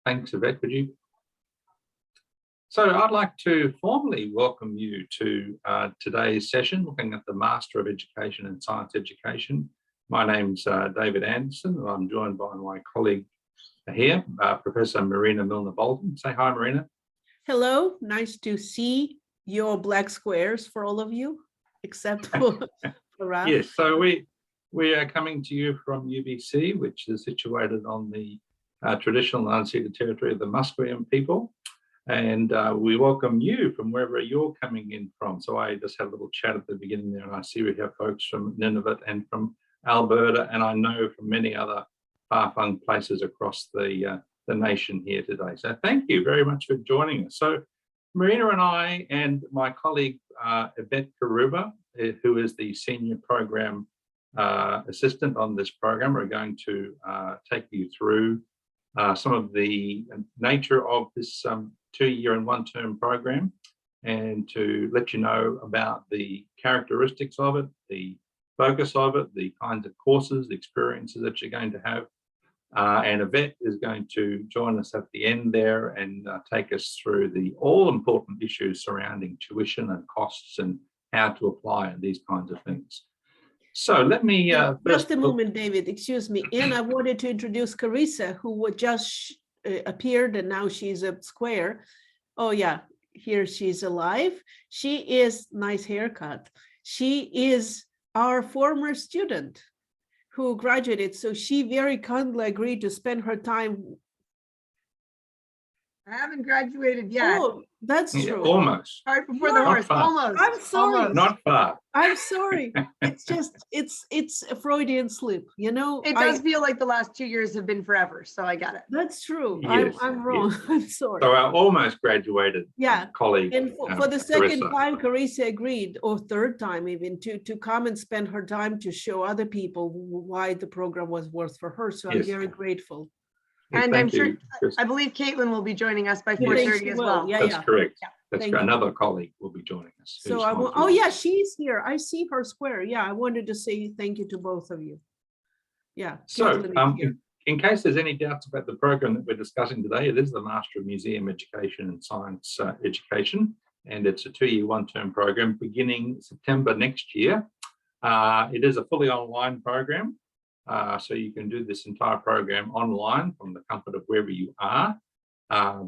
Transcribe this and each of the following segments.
Thanks, Yvette. Could you? So I'd like to formally welcome you to today's session, looking at the Master of Education and Science Education. My name's David Anderson, and I'm joined by my colleague here, Professor Marina Milner-Bolitin. Say hi, Marina. Hello, nice to see your black squares for all of you, except for Ralph. Yes, so we are coming to you from UBC, which is situated on the traditional unceded territory of the Musqueam people. And we welcome you from wherever you're coming in from. So I just had a little chat at the beginning there, and I see we have folks from Nunavut and from Alberta, and I know from many other far-flung places across the nation here today. So thank you very much for joining us. So Marina and I and my colleague Yvette Kharoubeh, who is the Senior Program Assistant on this program, are going to take you through some of the nature of this 2-year and 1-term program, and to let you know about the characteristics of it, the focus of it, the kinds of courses, the experiences that you're going to have. And Yvette is going to join us at the end there and take us through the all-important issues surrounding tuition and costs and how to apply and these kinds of things. So let me just a moment, David, excuse me. And I wanted to introduce Carissa, who would just appeared, and now she's a square. Oh yeah, here she's alive. She is, nice haircut. She is our former student who graduated. So she very kindly agreed to spend her time. I haven't graduated yet. Oh, that's true. Almost. Right before the horse. Almost. I'm sorry. Almost. Not far. I'm sorry. It's just, it's a Freudian slip, you know? It does feel like the last 2 years have been forever, so I got it. That's true. Yes, I'm wrong. yes. I'm sorry. So our almost graduated colleague. And for the second Carissa. time, Carissa agreed, or third time even, to come and spend her time to show other people why the program was worth for her. So I'm Yes. very grateful. Yes, And I'm thank you, sure, Chris. I believe Caitlin will be joining us by Yeah, 4:30 she as will. well. Yeah, That's yeah. correct. Yeah. That's Thank correct. you. Another colleague will be joining us. So who's I not want, here. oh yeah, she's here. I see her square. Yeah, I wanted to say thank you to both of you. Yeah. So Caitlin is here. in case there's any doubts about the program that we're discussing today, it is the Master of Museum Education and Science Education, and it's a 2-year, 1-term program beginning September next year. It is a fully online program, so you can do this entire program online from the comfort of wherever you are.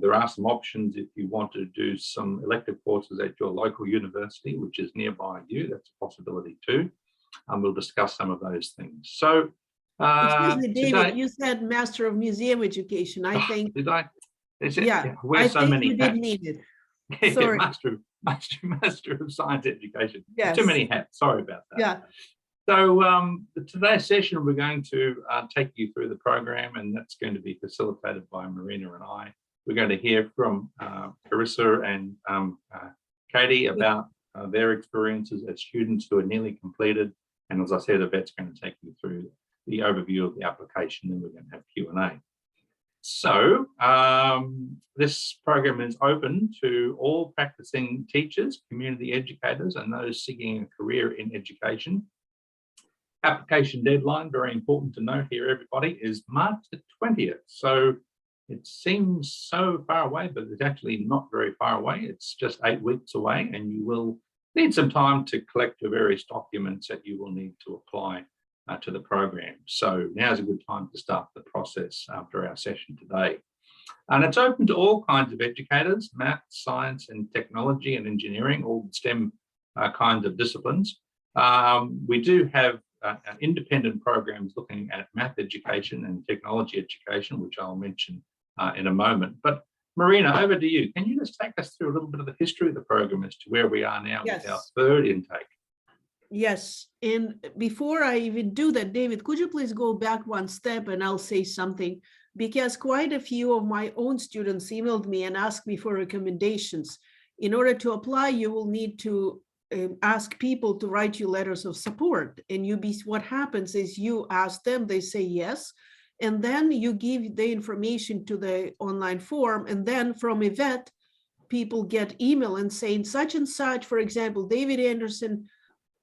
There are some options if you want to do some elective courses at your local university, which is nearby you. That's a possibility too. We'll discuss some of those things. So Excuse me, David, today, you said Master of Museum Education. I think, did I? Is it? yeah, Wear I so think many you hats. did need it. Yeah, Sorry. Master of Science Education. Yes. Too many hats. Sorry about that. Yeah. So today's session, we're going to take you through the program, and that's going to be facilitated by Marina and I. We're going to hear from Carissa and Katie about their experiences as students who are nearly completed. And as I said, Yvette's going to take you through the overview of the application, and we're going to have Q&A. So this program is open to all practicing teachers, community educators, and those seeking a career in education. Application deadline, very important to note here, everybody, is March the 20th. So it seems so far away, but it's actually not very far away. It's just 8 weeks away, and you will need some time to collect the various documents that you will need to apply to the program. So now's a good time to start the process after our session today. And it's open to all kinds of educators, math, science, and technology and engineering, all STEM kinds of disciplines. We do have independent programs looking at math education and technology education, which I'll mention in a moment. But Marina, over to you. Can you just take us through a little bit of the history of the program as to where we are now with our third intake? Yes, and before I even do that, David, could you please go back one step and I'll say something, because quite a few of my own students emailed me and asked me for recommendations. In order to apply, you will need to ask people to write you letters of support, and what happens is you ask them, they say yes, and then you give the information to the online form, and then from Yvette, people get email and saying such and such, for example, David Anderson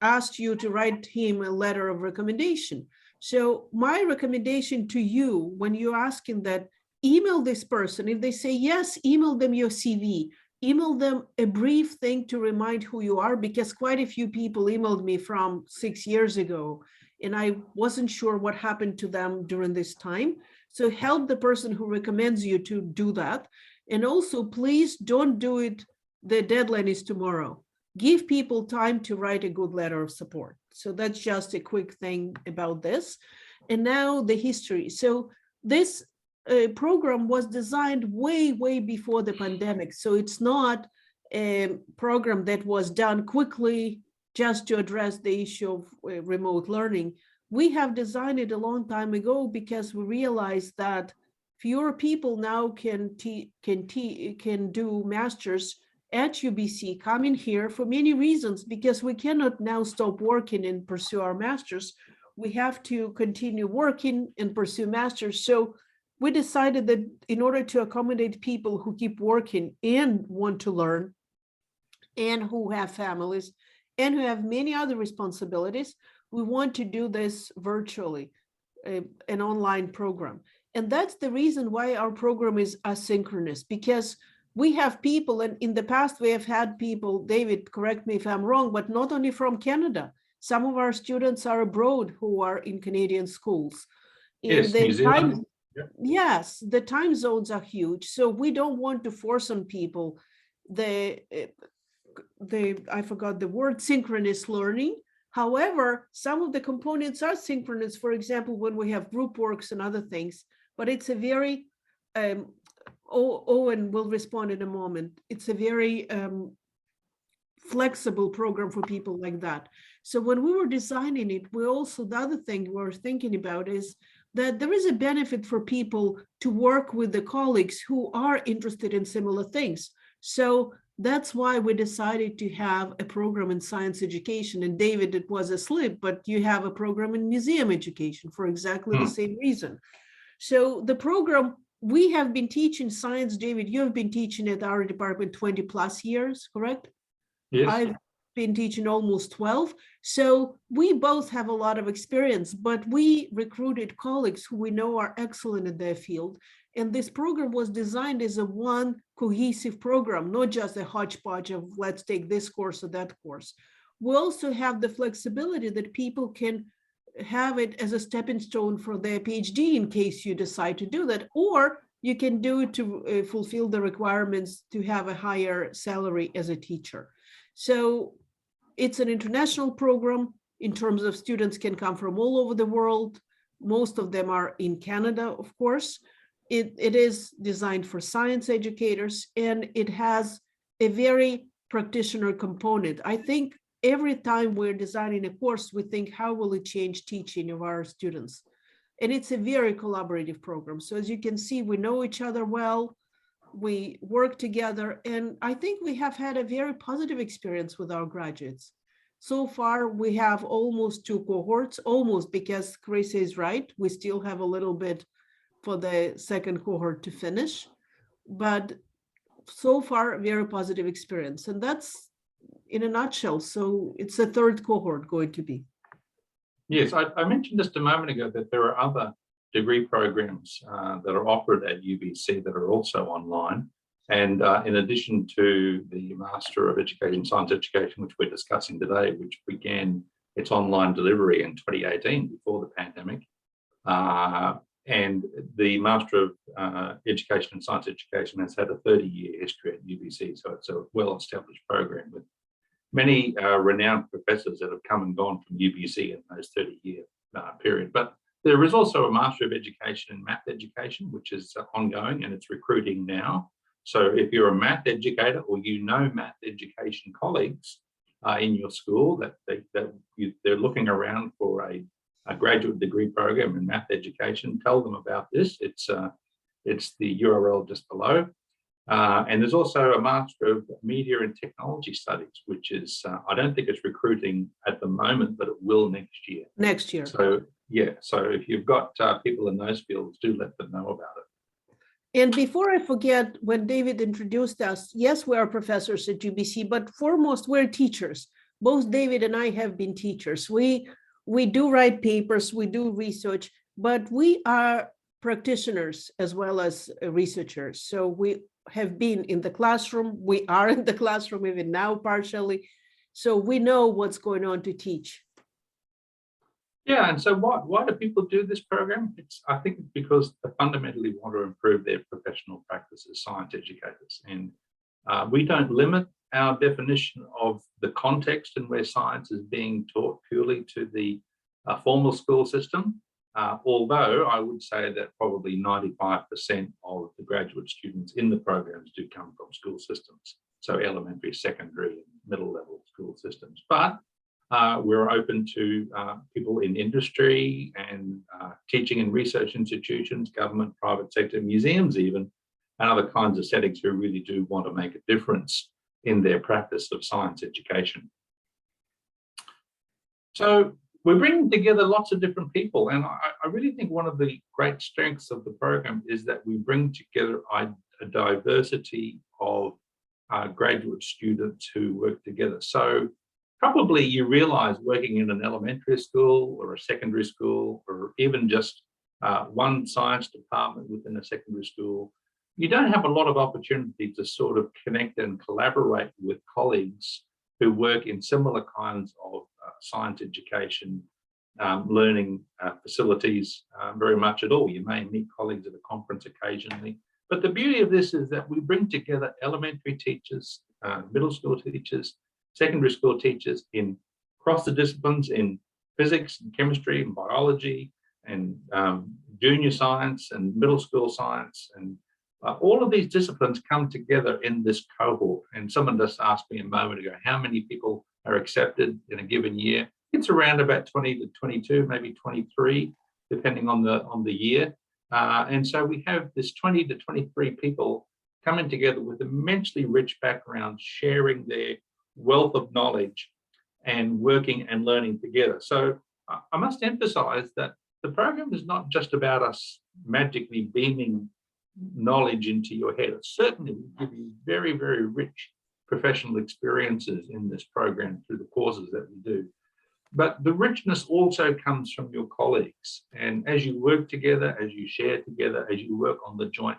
asked you to write him a letter of recommendation. So my recommendation to you, when you're asking that, email this person. If they say yes, email them your CV, email them a brief thing to remind who you are, because quite a few people emailed me from 6 years ago, and I wasn't sure what happened to them during this time. So help the person who recommends you to do that. And also, please don't do it. The deadline is tomorrow. Give people time to write a good letter of support. So that's just a quick thing about this. And now the history. So this program was designed way before the pandemic. So it's not a program that was done quickly just to address the issue of remote learning. We have designed it a long time ago because we realized that fewer people now can do masters at UBC, coming here for many reasons, because we cannot now stop working and pursue our masters. We have to continue working and pursue masters. So we decided that in order to accommodate people who keep working and want to learn, and who have families, and who have many other responsibilities, we want to do this virtually, an online program. And that's the reason why our program is asynchronous, because we have people, and in the past we have had people, David, correct me if I'm wrong, but not only from Canada. Some of our students are abroad who are in Canadian schools. Yes, New Zealand. Yes, the time zones are huge. So we don't want to force on people I forgot the word, synchronous learning. However, some of the components are synchronous, for example, when we have group works and other things, but it's a very, Owen will respond in a moment. It's a very flexible program for people like that. So when we were designing it, the other thing we're thinking about is that there is a benefit for people to work with the colleagues who are interested in similar things. So that's why we decided to have a program in science education. And David, it was a slip, but you have a program in museum education for exactly the same reason. So the program, we have been teaching science, David, you have been teaching at our department 20 plus years, correct? Yes. I've been teaching almost 12. So we both have a lot of experience, but we recruited colleagues who we know are excellent in their field. And this program was designed as a one cohesive program, not just a hodgepodge of let's take this course or that course. We also have the flexibility that people can have it as a stepping stone for their PhD in case you decide to do that, or you can do it to fulfill the requirements to have a higher salary as a teacher. So it's an international program in terms of students can come from all over the world. Most of them are in Canada, of course. It is designed for science educators, and it has a very practitioner component. I think every time we're designing a course, we think, how will it change teaching of our students? And it's a very collaborative program. So as you can see, we know each other well, we work together, and I think we have had a very positive experience with our graduates. So far, we have almost 2 cohorts, almost, because Chris is right. We still have a little bit for the second cohort to finish, but so far, very positive experience. And that's in a nutshell. So it's a 3rd cohort going to be. Yes, I mentioned just a moment ago that there are other degree programs that are offered at UBC that are also online. And in addition to the Master of Education, Science Education, which we're discussing today, which began its online delivery in 2018 before the pandemic, and the Master of Education and Science Education has had a 30-year history at UBC. So it's a well-established program with many renowned professors that have come and gone from UBC in those 30-year period. But there is also a Master of Education in Math Education, which is ongoing, and it's recruiting now. So if you're a math educator or you know math education colleagues in your school that they're looking around for a graduate degree program in math education, tell them about this. It's the URL just below. And there's also a Master of Media and Technology Studies, which is, I don't think it's recruiting at the moment, but it will next year. Next year. So yeah, so if you've got people in those fields, do let them know about it. And before I forget, when David introduced us, yes, we are professors at UBC, but foremost, we're teachers. Both David and I have been teachers. We do write papers, we do research, but we are practitioners as well as researchers. So we have been in the classroom. We are in the classroom even now partially. So we know what's going on to teach. Yeah, and so why do people do this program? I think it's because they fundamentally want to improve their professional practice as science educators. And we don't limit our definition of the context in where science is being taught purely to the formal school system. Although I would say that probably 95% of the graduate students in the programs do come from school systems. So elementary, secondary, and middle level school systems. But we're open to people in industry and teaching and research institutions, government, private sector, museums even, and other kinds of settings who really do want to make a difference in their practice of science education. So we're bringing together lots of different people, and I really think one of the great strengths of the program is that we bring together a diversity of graduate students who work together. So probably you realize working in an elementary school or a secondary school, or even just one science department within a secondary school, you don't have a lot of opportunity to sort of connect and collaborate with colleagues who work in similar kinds of science education, learning facilities very much at all. You may meet colleagues at a conference occasionally, but the beauty of this is that we bring together elementary teachers, middle school teachers, secondary school teachers in across the disciplines in physics and chemistry and biology and junior science and middle school science, and all of these disciplines come together in this cohort. And someone just asked me a moment ago, how many people are accepted in a given year? It's around about 20 to 22, maybe 23, depending on the year. And so we have this 20 to 23 people coming together with immensely rich backgrounds, sharing their wealth of knowledge and working and learning together. So I must emphasize that the program is not just about us magically beaming knowledge into your head. It certainly will give you very, very rich professional experiences in this program through the courses that we do. But the richness also comes from your colleagues. And as you work together, as you share together, as you work on the joint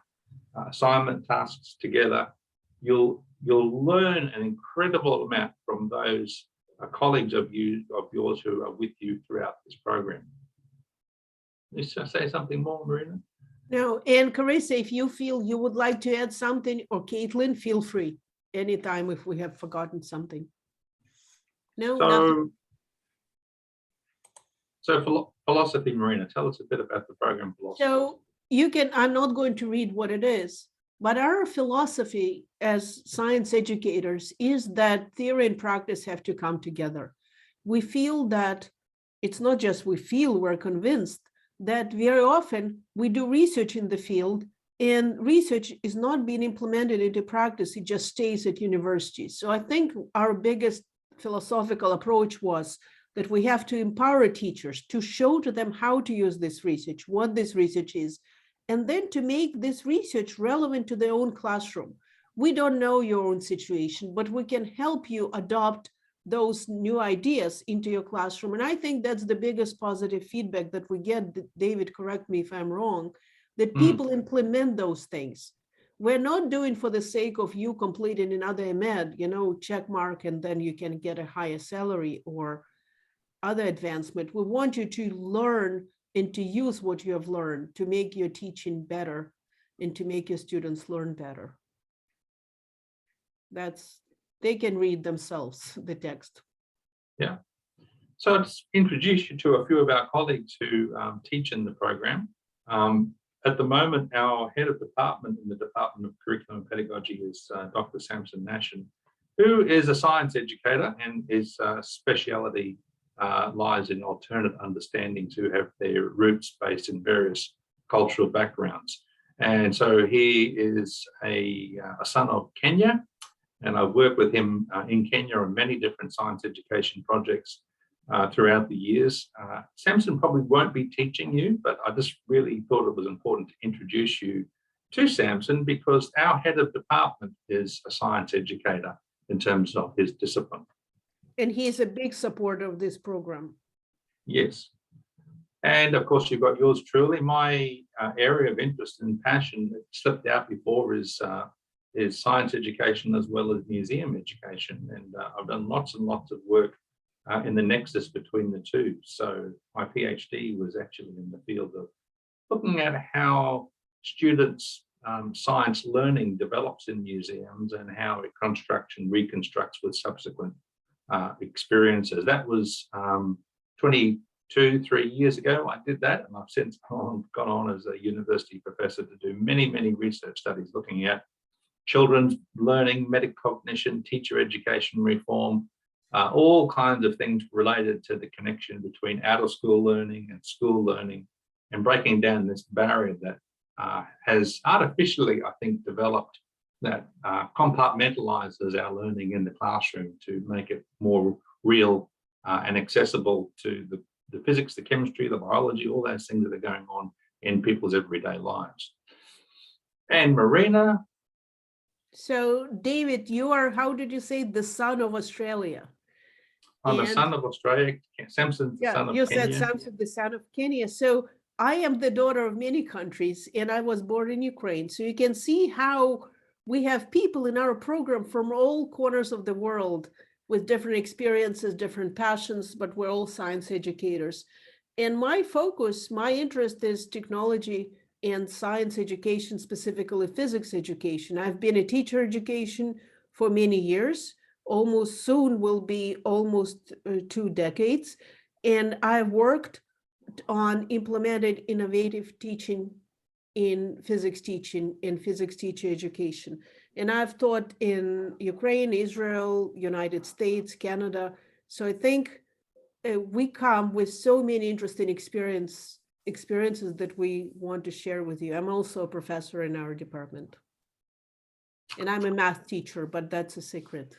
assignment tasks together, you'll learn an incredible amount from those colleagues of yours who are with you throughout this program. Let's say something more, Marina. No, and Carissa, if you feel you would like to add something, or Caitlin, feel free anytime if we have forgotten something. No, nothing. So philosophy, Marina, tell us a bit about the program philosophy. So I'm not going to read what it is, but our philosophy as science educators is that theory and practice have to come together. We feel that it's not just we feel, we're convinced that very often we do research in the field and research is not being implemented into practice, it just stays at universities. So I think our biggest philosophical approach was that we have to empower teachers to show to them how to use this research, what this research is, and then to make this research relevant to their own classroom. We don't know your own situation, but we can help you adopt those new ideas into your classroom. And I think that's the biggest positive feedback that we get. David, correct me if I'm wrong, that people implement those things. We're not doing for the sake of you completing another MEd, check mark, and then you can get a higher salary or other advancement. We want you to learn and to use what you have learned to make your teaching better and to make your students learn better. They can read themselves, the text. Yeah. So I'll just introduce you to a few of our colleagues who teach in the program. At the moment, our head of department in the Department of Curriculum and Pedagogy is Dr. Samson Nashin, who is a science educator, and his speciality lies in alternate understandings who have their roots based in various cultural backgrounds. And so he is a son of Kenya, and I've worked with him in Kenya on many different science education projects throughout the years. Samson probably won't be teaching you, but I just really thought it was important to introduce you to Samson because our head of department is a science educator in terms of his discipline. And he's a big supporter of this program. Yes. And of course, you've got yours truly. My area of interest and passion that slipped out before is science education as well as museum education. And I've done lots and lots of work in the nexus between the two. So my PhD was actually in the field of looking at how students' science learning develops in museums and how it constructs and reconstructs with subsequent experiences. That was 3 years ago. I did that, and I've since gone on as a university professor to do many, many research studies looking at children's learning, metacognition, teacher education reform, all kinds of things related to the connection between out of school learning and school learning, and breaking down this barrier that has artificially, I think, developed that compartmentalizes our learning in the classroom to make it more real and accessible to the physics, the chemistry, the biology, all those things that are going on in people's everyday lives. And Marina. So David, you are, how did you say, the son of Australia? I'm the son of Australia. Samson's the son of Kenya. You said Samson, the son of Kenya. So I am the daughter of many countries, and I was born in Ukraine. So you can see how we have people in our program from all corners of the world with different experiences, different passions, but we're all science educators. And my focus, my interest is technology and science education, specifically physics education. I've been a teacher education for many years, almost soon will be almost 2 decades. And I've worked on implemented innovative teaching in physics teaching and physics teacher education. And I've taught in Ukraine, Israel, United States, Canada. So I think we come with so many interesting experiences that we want to share with you. I'm also a professor in our department. And I'm a math teacher, but that's a secret.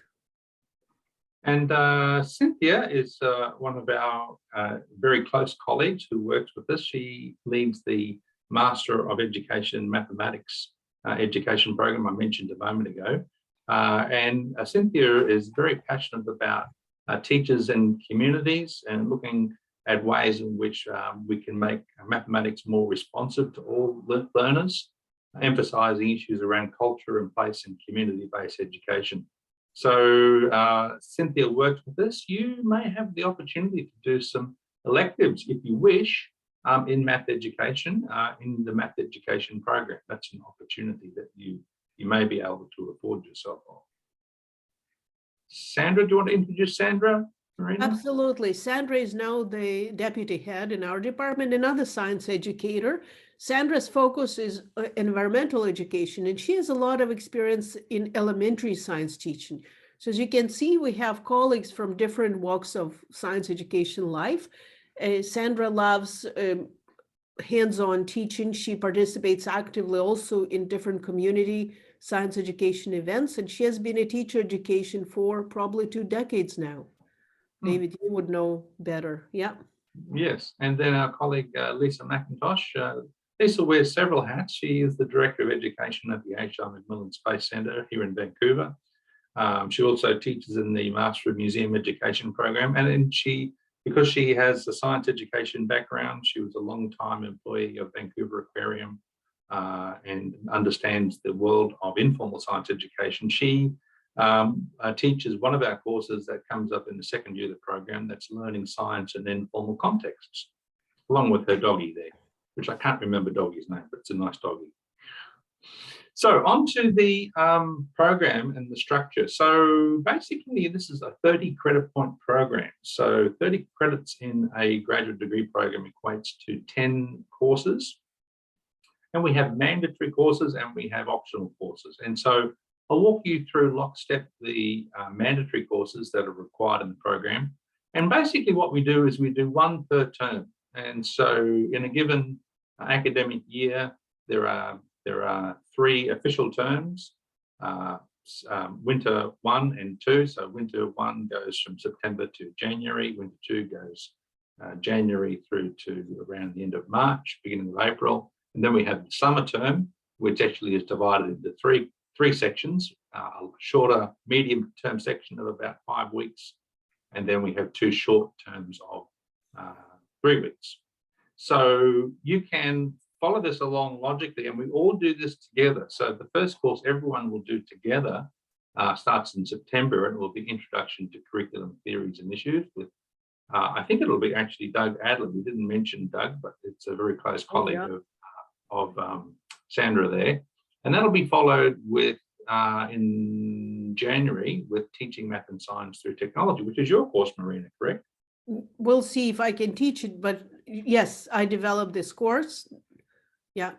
And Cynthia is one of our very close colleagues who works with us. She leads the Master of Education Mathematics education program I mentioned a moment ago. And Cynthia is very passionate about teachers and communities and looking at ways in which we can make mathematics more responsive to all learners, emphasizing issues around culture and place and community-based education. So Cynthia works with us. You may have the opportunity to do some electives if you wish in math education, in the math education program. That's an opportunity that you may be able to afford yourself on. Sandra, do you want to introduce Sandra? Marina? Absolutely. Sandra is now the deputy head in our department, another science educator. Sandra's focus is environmental education, and she has a lot of experience in elementary science teaching. So as you can see, we have colleagues from different walks of science education life. Sandra loves hands-on teaching. She participates actively also in different community science education events, and she has been a teacher education for probably 2 decades now. David, you would know better. Yeah. Yes. And then our colleague, Lisa McIntosh. Lisa wears several hats. She is the Director of Education at the H.R. Macmillan Space Centre here in Vancouver. She also teaches in the Master of Museum Education program. And then because she has a science education background, she was a long-time employee of Vancouver Aquarium and understands the world of informal science education. She teaches one of our courses that comes up in the second year of the program, that's learning science in informal contexts, along with her doggy there, which I can't remember doggy's name, but it's a nice doggy. So on to the program and the structure. So basically, this is a 30 credit point program. So 30 credits in a graduate degree program equates to 10 courses. And we have mandatory courses and we have optional courses. And so I'll walk you through lockstep the mandatory courses that are required in the program. And basically what we do is we do 1 per term. And so in a given academic year, there are 3 official terms, winter 1 and 2. So winter 1 goes from September to January, winter 2 goes January through to around the end of March, beginning of April. And then we have the summer term, which actually is divided into three sections, a shorter medium term section of about 5 weeks. And then we have 2 short terms of 3 weeks. So you can follow this along logically, and we all do this together. So the first course everyone will do together starts in September, and it will be Introduction to Curriculum Theories and Issues with, I think it'll be actually Doug Adler. We didn't mention Doug, but it's a very close colleague of Sandra there. And that'll be followed with in January with Teaching Math and Science Through Technology, which is your course, Marina, correct? We'll see if I can teach it, but yes, I developed this course. Yeah.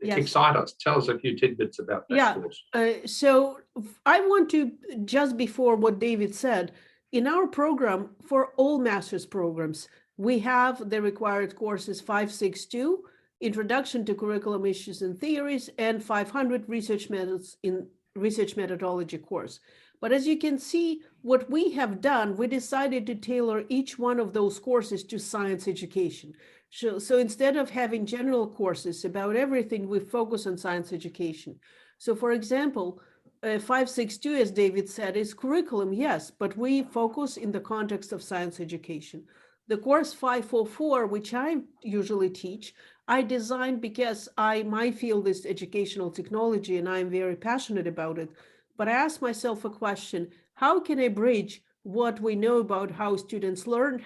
Yes. Excite us. Tell us a few tidbits about that course. So I want to, just before what David said, in our program, for all master's programs, we have the required courses 562, Introduction to Curriculum Issues and Theories, and 500 Research Methods in Research Methodology course. But as you can see, what we have done, we decided to tailor each one of those courses to science education. So instead of having general courses about everything, we focus on science education. So for example, 562, as David said, is curriculum, yes, but we focus in the context of science education. The course 544, which I usually teach, I designed because my field is educational technology and I'm very passionate about it. But I asked myself a question, how can I bridge what we know about how students learn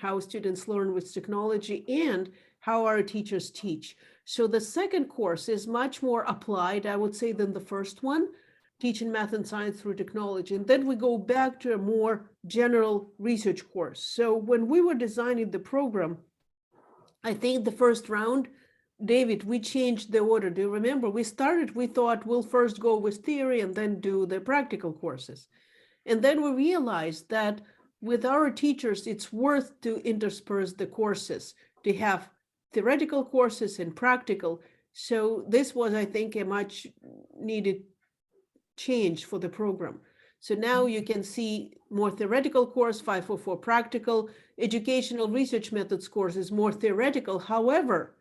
with technology, and how our teachers teach? So the second course is much more applied, I would say, than the first one, Teaching Math and Science Through Technology. And then we go back to a more general research course. So when we were designing the program, I think the first round, David, we changed the order. Do you remember? We thought we'll first go with theory and then do the practical courses. And then we realized that with our teachers, it's worth to intersperse the courses, to have theoretical courses and practical. So this was, I think, a much needed change for the program. So now you can see more theoretical course, 544 practical, educational research methods course is more theoretical. However,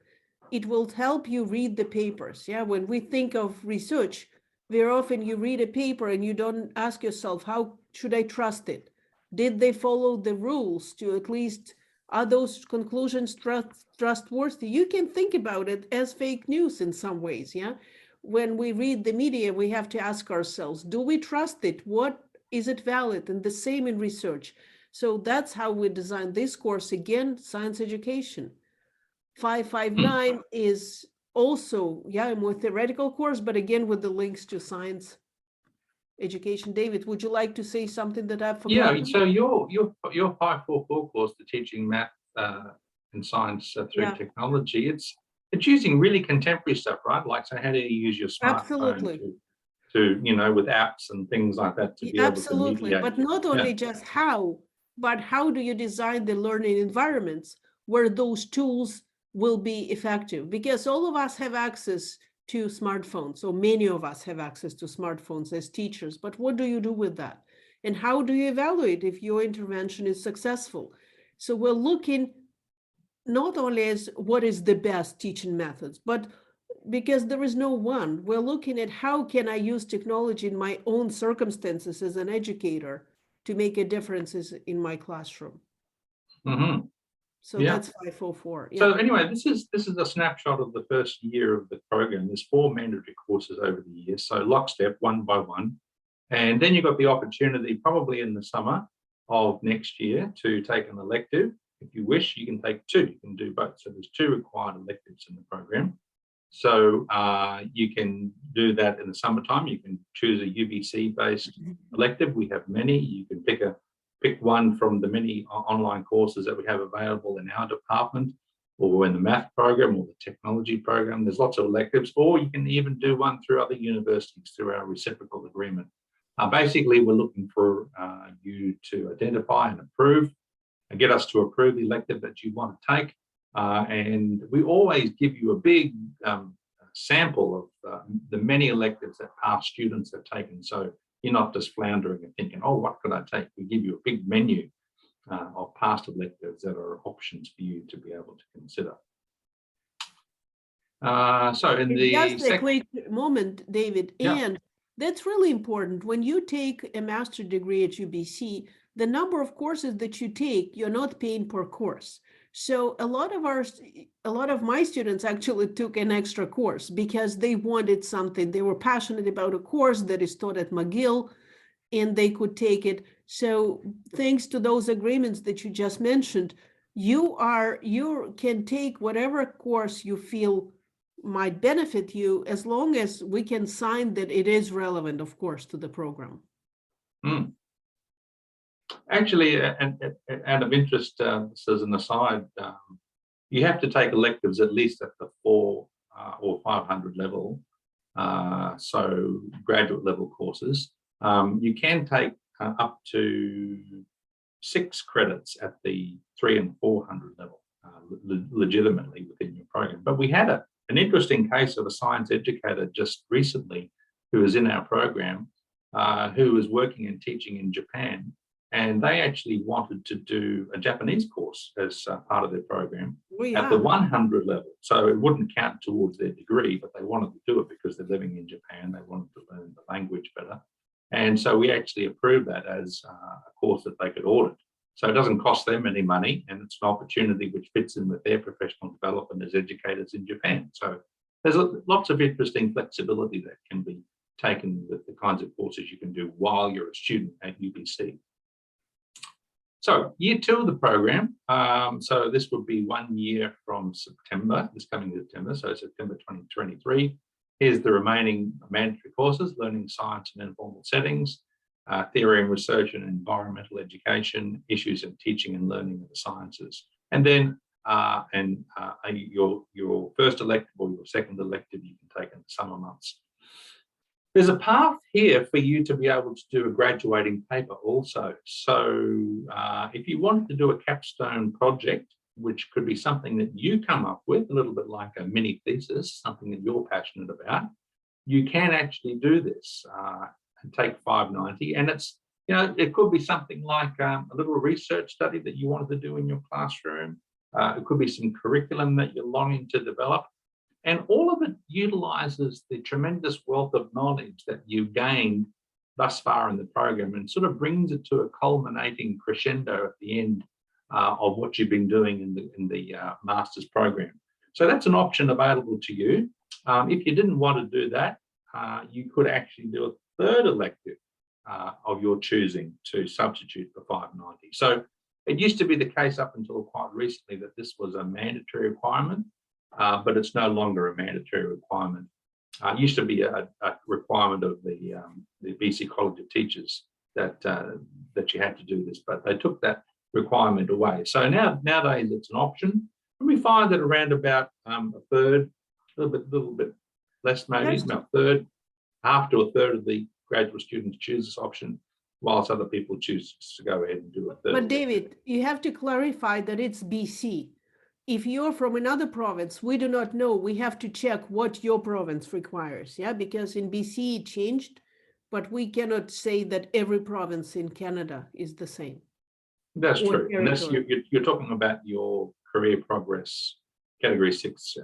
it will help you read the papers. Yeah, when we think of research, very often you read a paper and you don't ask yourself, how should I trust it? Did they follow the rules to at least, are those conclusions trustworthy? You can think about it as fake news in some ways, yeah? When we read the media, we have to ask ourselves, do we trust it? What is it valid? And the same in research. So that's how we designed this course. Again, science education. 559 is also, a more theoretical course, but again, with the links to science education. David, would you like to say something that I've forgotten? Yeah, so your 544 course, the Teaching Math and Science Through Technology, it's using really contemporary stuff, right? Like, so how do you use your smartphone to with apps and things like that to be able to mediate? But not only just how, but how do you design the learning environments where those tools will be effective? Because all of us have access to smartphones, so many of us have access to smartphones as teachers, but what do you do with that? And how do you evaluate if your intervention is successful? So we're looking not only as what is the best teaching methods, but because there is no one, we're looking at how can I use technology in my own circumstances as an educator to make a difference in my classroom. Mm-hmm. So that's 544. So anyway, this is a snapshot of the first year of the program. There's 4 mandatory courses over the year, so lockstep, one by one. And then you've got the opportunity, probably in the summer of next year, to take an elective. If you wish, you can take 2. You can do both. So there's 2 required electives in the program. So you can do that in the summertime. You can choose a UBC-based elective. We have many. You can pick one from the many online courses that we have available in our department, or in the math program or the technology program. There's lots of electives, or you can even do one through other universities through our reciprocal agreement. Basically, we're looking for you to identify and approve and get us to approve the elective that you want to take. And we always give you a big sample of the many electives that past students have taken. So you're not just floundering and thinking, oh, what could I take? We give you a big menu of past electives that are options for you to be able to consider. So in the just a quick moment, David, and that's really important. When you take a master's degree at UBC, the number of courses that you take, you're not paying per course. So a lot of my students actually took an extra course because they wanted something. They were passionate about a course that is taught at McGill, and they could take it. So thanks to those agreements that you just mentioned, you can take whatever course you feel might benefit you, as long as we can sign that it is relevant, of course, to the program. Mm. Actually, and out of interest, this as an aside, you have to take electives at least at the 400 or 500 level, so graduate level courses. You can take up to 6 credits at the 300 and 400 level, legitimately within your program. But we had an interesting case of a science educator just recently who was in our program, who was working and teaching in Japan, and they actually wanted to do a Japanese course as part of their program at the 100 level. So it wouldn't count towards their degree, but they wanted to do it because they're living in Japan. They wanted to learn the language better. And so we actually approved that as a course that they could audit. So it doesn't cost them any money, and it's an opportunity which fits in with their professional development as educators in Japan. So there's lots of interesting flexibility that can be taken with the kinds of courses you can do while you're a student at UBC. So year 2 of the program, so this would be 1 year from September, this coming September, so September 2023. Here's the remaining mandatory courses: learning science in informal settings, theory and research and environmental education, issues in teaching and learning of the sciences. And then your first elective or your second elective you can take in the summer months. There's a path here for you to be able to do a graduating paper also. So if you wanted to do a capstone project, which could be something that you come up with, a little bit like a mini thesis, something that you're passionate about, you can actually do this and take 590. And it's, it could be something like a little research study that you wanted to do in your classroom. It could be some curriculum that you're longing to develop. And all of it utilizes the tremendous wealth of knowledge that you've gained thus far in the program, and sort of brings it to a culminating crescendo at the end of what you've been doing in the master's program. So that's an option available to you. If you didn't want to do that, you could actually do a third elective of your choosing to substitute for 590. So it used to be the case up until quite recently that this was a mandatory requirement, but it's no longer a mandatory requirement. It used to be a requirement of the BC College of Teachers that you had to do this, but they took that requirement away. So nowadays it's an option. And we find that around about a third, a little bit less maybe, about a third, half to a third of the graduate students choose this option, whilst other people choose to go ahead and do a third. But David, you have to clarify that it's BC. If you're from another province, we do not know. We have to check what your province requires, yeah? Because in BC it changed, but we cannot say that every province in Canada is the same. That's true. Unless you're talking about your career progress category 6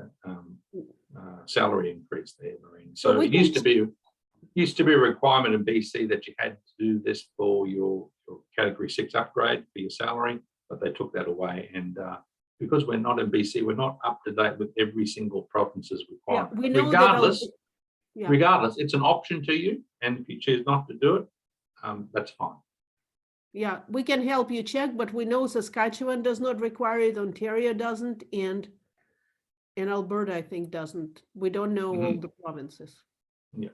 salary increase there, Marina. So it used to be a requirement in BC that you had to do this for your category 6 upgrade for your salary, but they took that away. And because we're not in BC, we're not up to date with every single province's requirement. Yeah, we know regardless, it's an option to you. And if you choose not to do it, that's fine. Yeah, we can help you check, but we know Saskatchewan does not require it, Ontario doesn't, and Alberta, I think, doesn't. We don't know all the provinces. Yeah.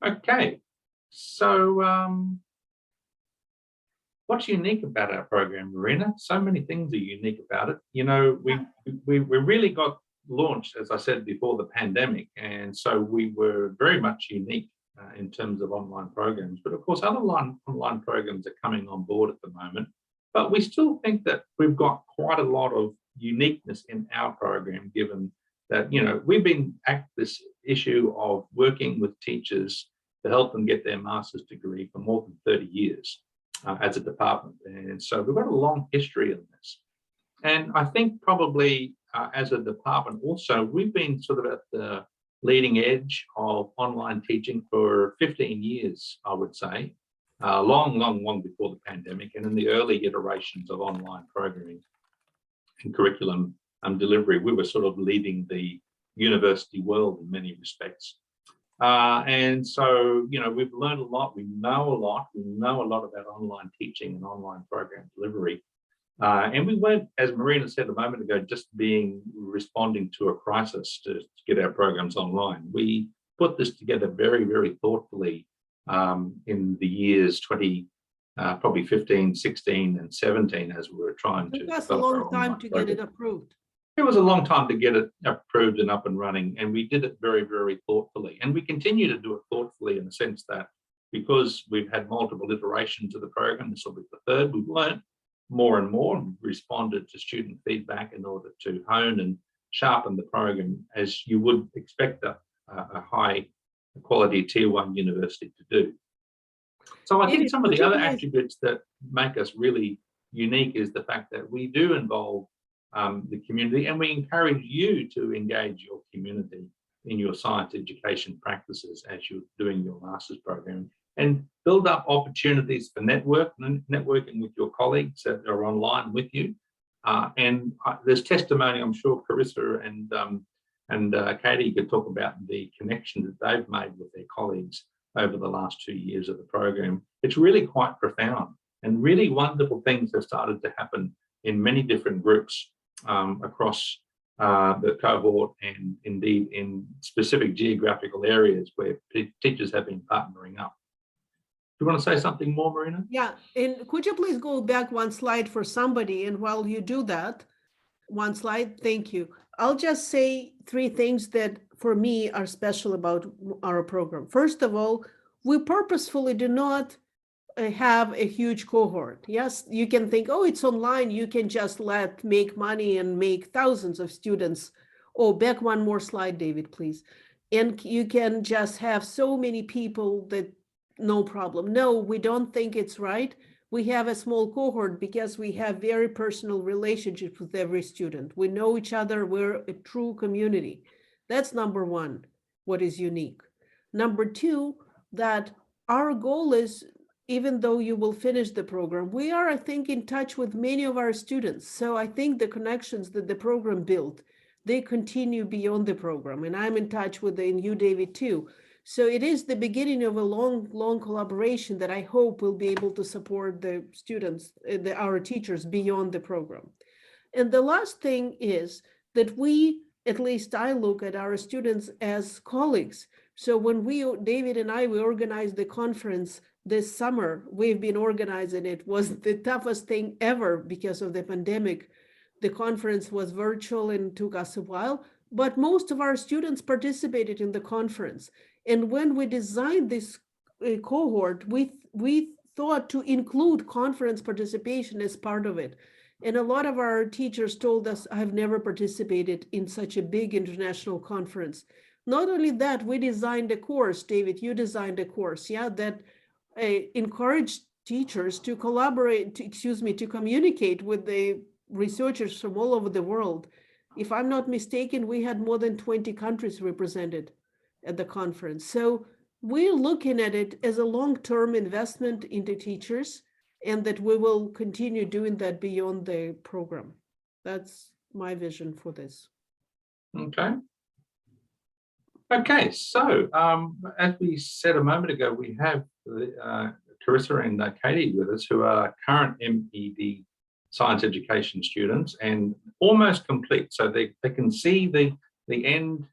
Okay. So what's unique about our program, Marina? So many things are unique about it. We really got launched, as I said, before the pandemic, and so we were very much unique in terms of online programs. But of course, other online programs are coming on board at the moment. But we still think that we've got quite a lot of uniqueness in our program, given that, we've been at this issue of working with teachers to help them get their master's degree for more than 30 years as a department. And so we've got a long history in this. And I think probably as a department also, we've been sort of at the leading edge of online teaching for 15 years, I would say, long before the pandemic and in the early iterations of online programming. and curriculum delivery. We were sort of leading the university world in many respects. And so, you know, we've learned a lot, we know a lot about online teaching and online program delivery. And we weren't, as Marina said a moment ago, just responding to a crisis to get our programs online. We put this together very, very thoughtfully in the years probably 15, 16, and 17 as we were trying to. It took us a long time to get it approved. It was a long time to get it approved and up and running, and we did it very, very thoughtfully. And we continue to do it thoughtfully in the sense that because we've had multiple iterations of the program, this will be the third, we've learned more and more and responded to student feedback in order to hone and sharpen the program as you would expect a high quality tier 1 university to do. So I think some of the other attributes that make us really unique is the fact that we do involve the community, and we encourage you to engage your community in your science education practices as you're doing your master's program, and build up opportunities for networking with your colleagues that are online with you. And there's testimony, I'm sure Carissa and Katie could talk about the connection that they've made with their colleagues over the last 2 years of the program. It's really quite profound, and really wonderful things have started to happen in many different groups across the cohort, and indeed in specific geographical areas where teachers have been partnering up. Do you want to say something more, Marina? Yeah, and could you please go back one slide for somebody? And while you do that, one slide, thank you. I'll just say 3 things that for me are special about our program. First of all, we purposefully do not have a huge cohort. Yes, you can think, oh, it's online, you can just make money and make thousands of students. Oh, back one more slide, David, please. And you can just have so many people that no problem. No, we don't think it's right. We have a small cohort because we have very personal relationships with every student. We know each other, we're a true community. That's number 1, what is unique. Number 2, that our goal is, even though you will finish the program, we are, I think, in touch with many of our students. So I think the connections that the program built, they continue beyond the program. And I'm in touch with you, David, too. So it is the beginning of a long, long collaboration that I hope will be able to support the students, our teachers beyond the program. And the last thing is that we, at least I look at our students as colleagues. So when David and I, we organized the conference this summer, we've been organizing it, was the toughest thing ever because of the pandemic. The conference was virtual and took us a while, but most of our students participated in the conference. And when we designed this cohort, we thought to include conference participation as part of it. And a lot of our teachers told us, I've never participated in such a big international conference. Not only that, we designed a course, David, you designed a course, yeah, that encouraged teachers to collaborate, to communicate with the researchers from all over the world. If I'm not mistaken, we had more than 20 countries represented at the conference. So we're looking at it as a long-term investment into teachers, and that we will continue doing that beyond the program. That's my vision for this. Okay. Okay, so as we said a moment ago, we have Carissa and Katie with us, who are current MED science education students and almost complete. So they can see the end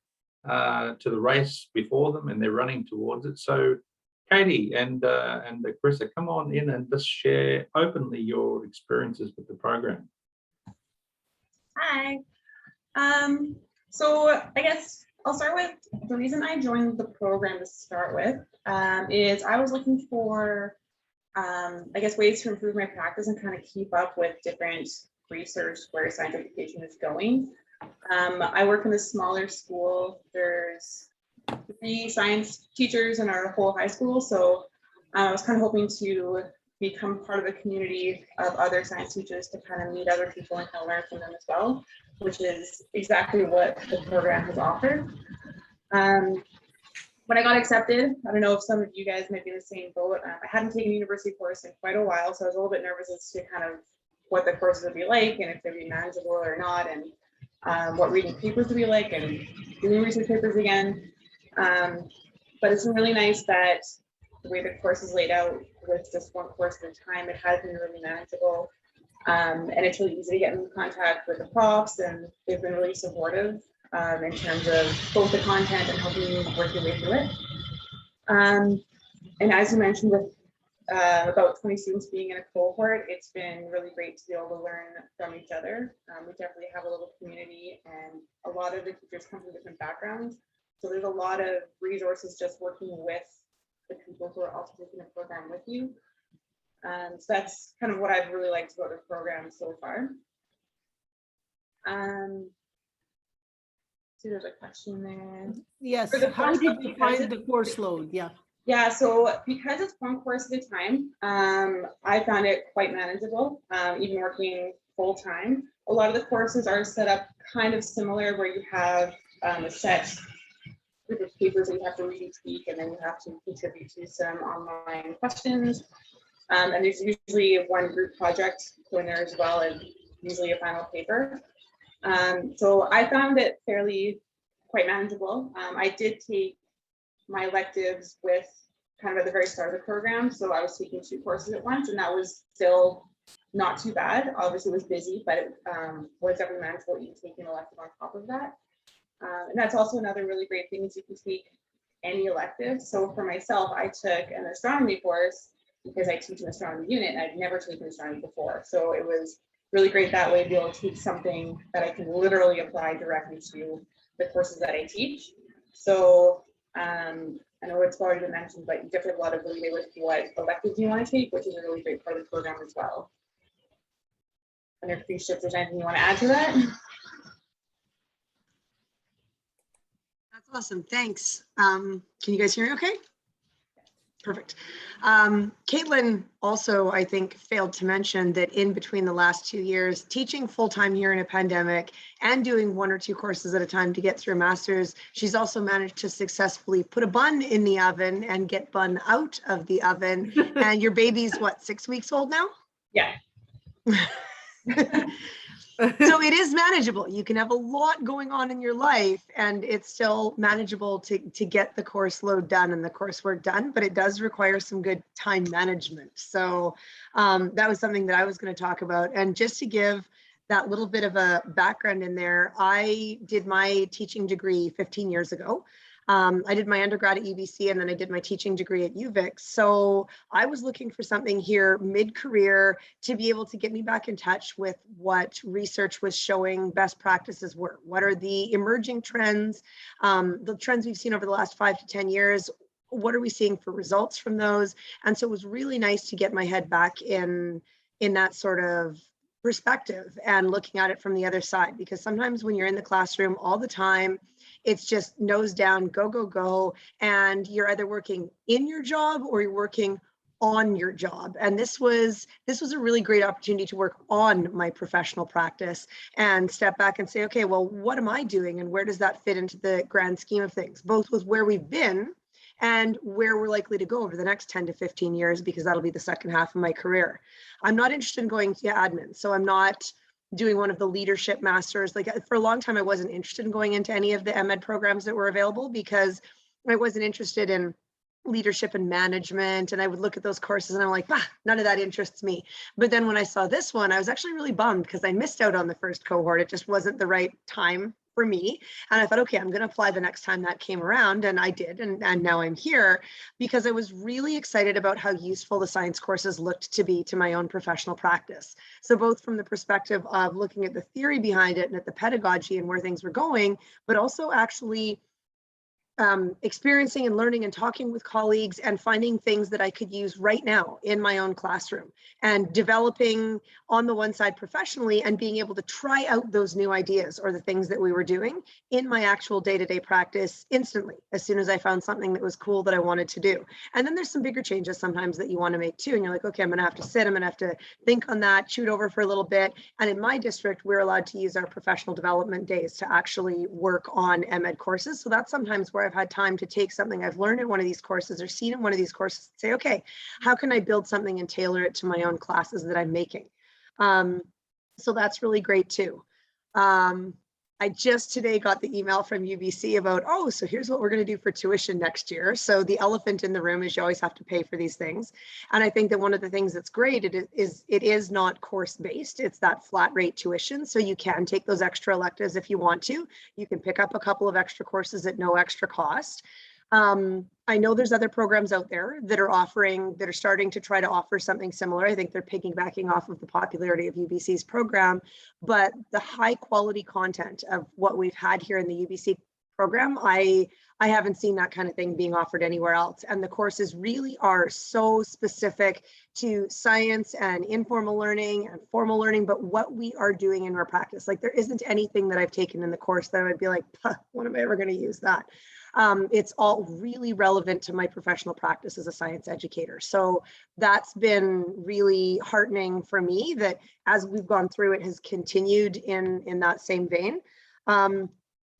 to the race before them, and they're running towards it. So Katie and Carissa, come on in and just share openly your experiences with the program. Hi. So I guess I'll start with the reason I joined the program to start with is I was looking for, I guess, ways to improve my practice and kind of keep up with different research where science education is going. I work in a smaller school. There's 3 science teachers in our whole high school. So I was kind of hoping to become part of a community of other science teachers to kind of meet other people and kind of learn from them as well, which is exactly what the program has offered. When I got accepted, I don't know if some of you guys might be in the same boat. I hadn't taken a university course in quite a while, so I was a little bit nervous as to kind of what the courses would be like and if they'd be manageable or not, and what reading papers would be like and doing research papers again. But it's been really nice that the way the course is laid out with just one course at a time, it has been really manageable. And it's really easy to get in contact with the profs, and they've been really supportive in terms of both the content and helping you work your way through it. And as you mentioned, with about 20 students being in a cohort, it's been really great to be able to learn from each other. We definitely have a little community, and a lot of the teachers come from different backgrounds. So there's a lot of resources just working with the people who are also taking the program with you. So that's kind of what I've really liked about the program so far. So there's a question there. Yes, For the how course did load, you because find the course load? Yeah. Yeah, so because it's one course at a time, I found it quite manageable, even working full time. A lot of the courses are set up kind of similar, where you have a set group of papers that you have to read each week, and then you have to contribute to some online questions. And there's usually one group project going there as well, and usually a final paper. So I found it fairly quite manageable. I did take my electives with kind of at the very start of the program, so I was taking 2 courses at once, and that was still not too bad. Obviously it was busy, but it was definitely manageable even taking an elective on top of that. And that's also another really great thing, is you can take any elective. So for myself, I took an astronomy course because I teach an astronomy unit, and I'd never taken astronomy before. So it was really great that way to be able to teach something that I can literally apply directly to the courses that I teach. So I know it's already been mentioned, but you definitely have a lot of leeway with what electives you want to take, which is a really great part of the program as well. And if there's anything you want to add to that? That's awesome. Thanks. Can you guys hear me okay? Perfect. Caitlin also, I think, failed to mention that in between the last 2 years, teaching full-time here in a pandemic and doing 1 or 2 courses at a time to get through a master's, she's also managed to successfully put a bun in the oven and get bun out of the oven. And your baby's what, 6 weeks old now? Yeah. So it is manageable. You can have a lot going on in your life, and it's still manageable to get the course load done and the coursework done, but it does require some good time management. So that was something that I was going to talk about. And just to give that little bit of a background in there, I did my teaching degree 15 years ago. I did my undergrad at UBC, and then I did my teaching degree at UVic. So I was looking for something here mid-career to be able to get me back in touch with what research was showing best practices were. What are the emerging trends, the trends we've seen over the last 5 to 10 years? What are we seeing for results from those? And so it was really nice to get my head back in that sort of perspective and looking at it from the other side, because sometimes when you're in the classroom all the time, it's just nose down, go, go, go. And you're either working in your job or you're working on your job. And this was a really great opportunity to work on my professional practice and step back and say, okay, well, what am I doing? And where does that fit into the grand scheme of things, both with where we've been and where we're likely to go over the next 10 to 15 years, because that'll be the second half of my career. I'm not interested in going to admin. So I'm not doing one of the leadership masters. Like for a long time, I wasn't interested in going into any of the MEd programs that were available because I wasn't interested in leadership and management. And I would look at those courses and I'm like, none of that interests me. But then when I saw this one, I was actually really bummed because I missed out on the first cohort. It just wasn't the right time for me. And I thought, okay, I'm going to apply the next time that came around. And I did. And now I'm here because I was really excited about how useful the science courses looked to be to my own professional practice. So both from the perspective of looking at the theory behind it and at the pedagogy and where things were going, but also actually experiencing and learning and talking with colleagues and finding things that I could use right now in my own classroom and developing on the one side professionally and being able to try out those new ideas or the things that we were doing in my actual day-to-day practice instantly, as soon as I found something that was cool that I wanted to do. And then there's some bigger changes sometimes that you want to make too. And you're like, okay, I'm going to have to sit, I'm going to have to think on that, shoot over for a little bit. And in my district, we're allowed to use our professional development days to actually work on MEd courses. So that's sometimes where I've had time to take something I've learned in one of these courses or seen in one of these courses and say, okay, how can I build something and tailor it to my own classes that I'm making? So that's really great too. I just today got the email from UBC about, oh, so here's what we're going to do for tuition next year. So the elephant in the room is you always have to pay for these things. And I think that one of the things that's great it is not course based. It's that flat rate tuition. So you can take those extra electives if you want to. You can pick up a couple of extra courses at no extra cost. I know there's other programs out there that are starting to try to offer something similar. I think they're piggybacking off of the popularity of UBC's program, but the high quality content of what we've had here in the UBC program, I haven't seen that kind of thing being offered anywhere else. And the courses really are so specific to science and informal learning and formal learning, but what we are doing in our practice. Like there isn't anything that I've taken in the course that I would be like, when am I ever going to use that? It's all really relevant to my professional practice as a science educator. So that's been really heartening for me that as we've gone through, it has continued in that same vein. And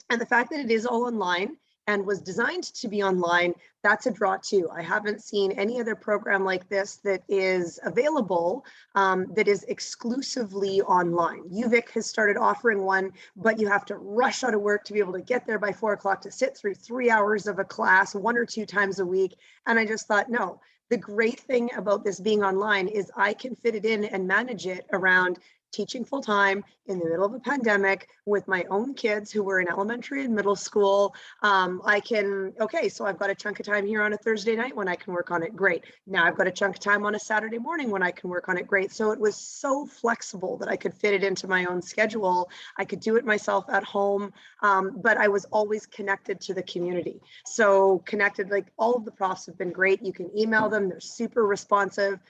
the fact that it is all online and was designed to be online, that's a draw too. I haven't seen any other program like this that is available that is exclusively online. UVic has started offering one, but you have to rush out of work to be able to get there by 4 o'clock to sit through 3 hours of a class 1 or 2 times a week. And I just thought, no, the great thing about this being online is I can fit it in and manage it around teaching full time in the middle of a pandemic with my own kids who were in elementary and middle school. Okay, so I've got a chunk of time here on a Thursday night when I can work on it. Great. Now I've got a chunk of time on a Saturday morning when I can work on it. Great. So it was so flexible that I could fit it into my own schedule. I could do it myself at home, but I was always connected to the community. So connected, like all of the profs have been great. You can email them. They're super responsive.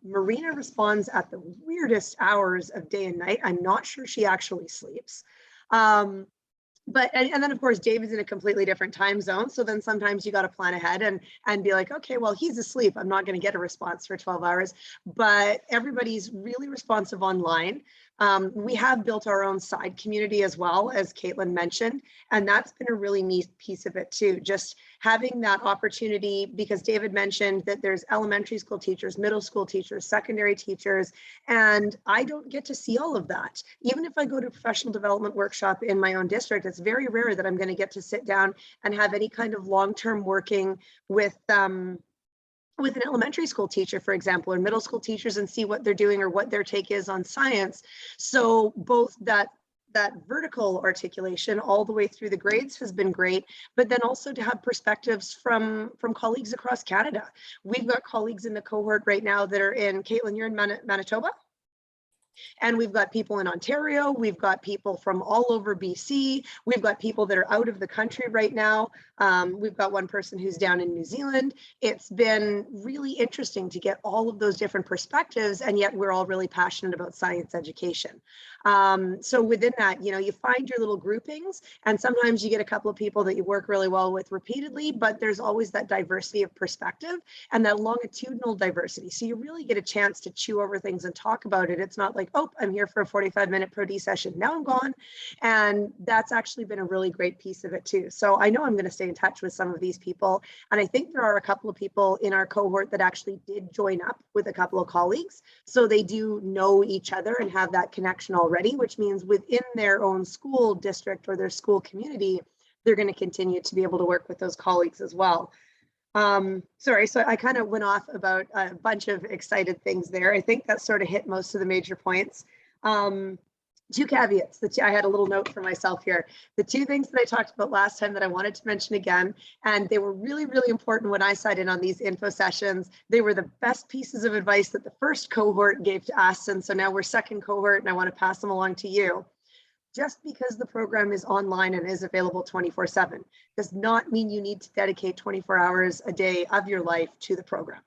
Marina responds at the weirdest hours of day and night. I'm not sure she actually sleeps. And then of course David's in a completely different time zone, so then sometimes you got to plan ahead and be like, okay, well, he's asleep, I'm not going to get a response for 12 hours, but everybody's really responsive online. We have built our own side community as well, as Caitlin mentioned, and that's been a really neat piece of it too, just having that opportunity, because David mentioned that there's elementary school teachers, middle school teachers, secondary teachers, and I don't get to see all of that. Even if I go to a professional development workshop in my own district, it's very rare that I'm going to get to sit down and have any kind of long-term working with an elementary school teacher, for example, or middle school teachers, and see what they're doing or what their take is on science. So both that vertical articulation all the way through the grades has been great, but then also to have perspectives from colleagues across Canada. We've got colleagues in the cohort right now that are in, Caitlin, you're in Manitoba? And we've got people in Ontario, we've got people from all over BC, we've got people that are out of the country right now. We've got one person who's down in New Zealand. It's been really interesting to get all of those different perspectives, and yet we're all really passionate about science education. So within that, you find your little groupings, and sometimes you get a couple of people that you work really well with repeatedly, but there's always that diversity of perspective and that longitudinal diversity. So you really get a chance to chew over things and talk about it. It's not like, oh, I'm here for a 45-minute Pro-D session, now I'm gone. And that's actually been a really great piece of it too. So I know I'm going to stay in touch with some of these people. And I think there are a couple of people in our cohort that actually did join up with a couple of colleagues. So they do know each other and have that connection already, which means within their own school district or their school community, they're going to continue to be able to work with those colleagues as well. Sorry, so I kind of went off about a bunch of excited things there. I think that sort of hit most of the major points. 2 caveats that I had a little note for myself here. The 2 things that I talked about last time that I wanted to mention again, and they were really, really important when I sat in on these info sessions. They were the best pieces of advice that the first cohort gave to us. And so now we're second cohort, and I want to pass them along to you. Just because the program is online and is available 24/7 does not mean you need to dedicate 24 hours a day of your life to the program.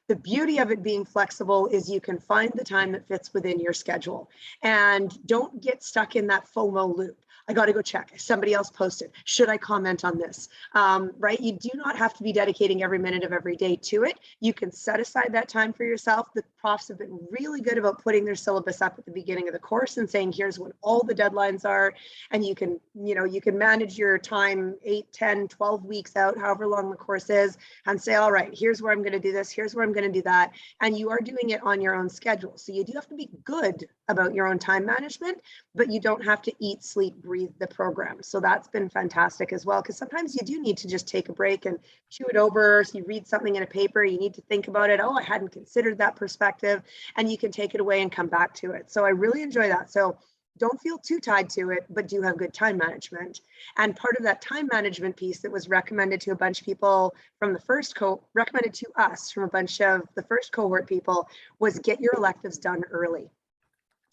The beauty of it being flexible is you can find the time that fits within your schedule, and don't get stuck in that FOMO loop. I got to go check. Somebody else posted. Should I comment on this? Right? You do not have to be dedicating every minute of every day to it. You can set aside that time for yourself. The profs have been really good about putting their syllabus up at the beginning of the course and saying, here's what all the deadlines are. And you can, you can manage your time 8, 10, 12 weeks out, however long the course is, and say, all right, here's where I'm going to do this. Here's where I'm going to do that. And you are doing it on your own schedule. So you do have to be good about your own time management, but you don't have to eat, sleep, breathe the program. So that's been fantastic as well, because sometimes you do need to just take a break and chew it over. So you read something in a paper, you need to think about it. Oh, I hadn't considered that perspective, and you can take it away and come back to it. So I really enjoy that. So don't feel too tied to it, but do have good time management. And part of that time management piece that was recommended to a bunch of people from the first recommended to us from a bunch of the first cohort people was get your electives done early.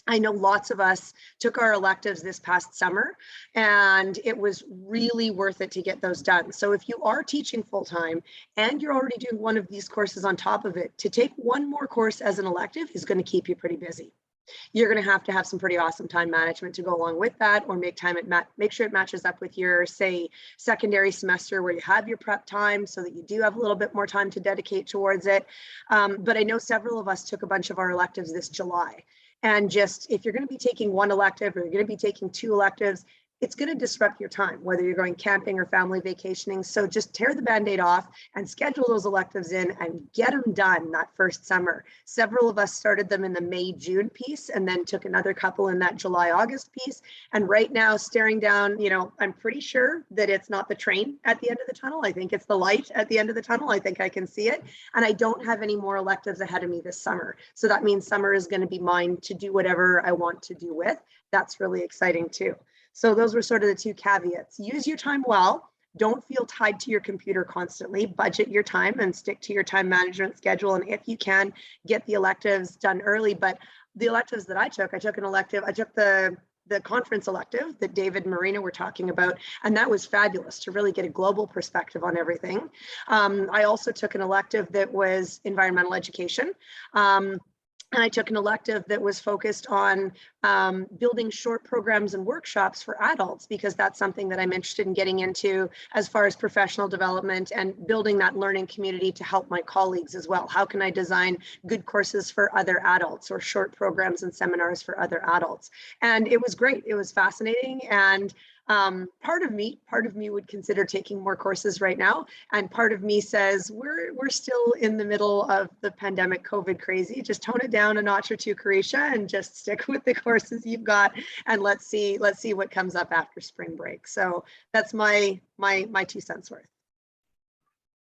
I know lots of us took our electives this past summer, and it was really worth it to get those done. So if you are teaching full-time and you're already doing one of these courses on top of it, to take one more course as an elective is going to keep you pretty busy. You're going to have some pretty awesome time management to go along with that, or make sure it matches up with your, say, secondary semester where you have your prep time so that you do have a little bit more time to dedicate towards it. But I know several of us took a bunch of our electives this July. And just, if you're going to be taking one elective or you're going to be taking 2 electives, it's going to disrupt your time, whether you're going camping or family vacationing. So just tear the Band-Aid off and schedule those electives in and get them done that first summer. Several of us started them in the May-June piece and then took another couple in that July-August piece. And right now, staring down, I'm pretty sure that it's not the train at the end of the tunnel. I think it's the light at the end of the tunnel. I think I can see it. And I don't have any more electives ahead of me this summer. So that means summer is going to be mine to do whatever I want to do with. That's really exciting too. So those were sort of the 2 caveats. Use your time well. Don't feel tied to your computer constantly. Budget your time and stick to your time management schedule. And if you can, get the electives done early. But the electives that I took an elective. I took the conference elective that David and Marina were talking about, and that was fabulous to really get a global perspective on everything. I also took an elective that was environmental education. And I took an elective that was focused on building short programs and workshops for adults, because that's something that I'm interested in getting into as far as professional development and building that learning community to help my colleagues as well. How can I design good courses for other adults or short programs and seminars for other adults? And it was great. It was fascinating. And part of me would consider taking more courses right now. And part of me says, we're still in the middle of the pandemic COVID crazy. Just tone it down a notch or 2, Carisha, and just stick with the courses you've got. And let's see what comes up after spring break. So that's my 2 cents worth.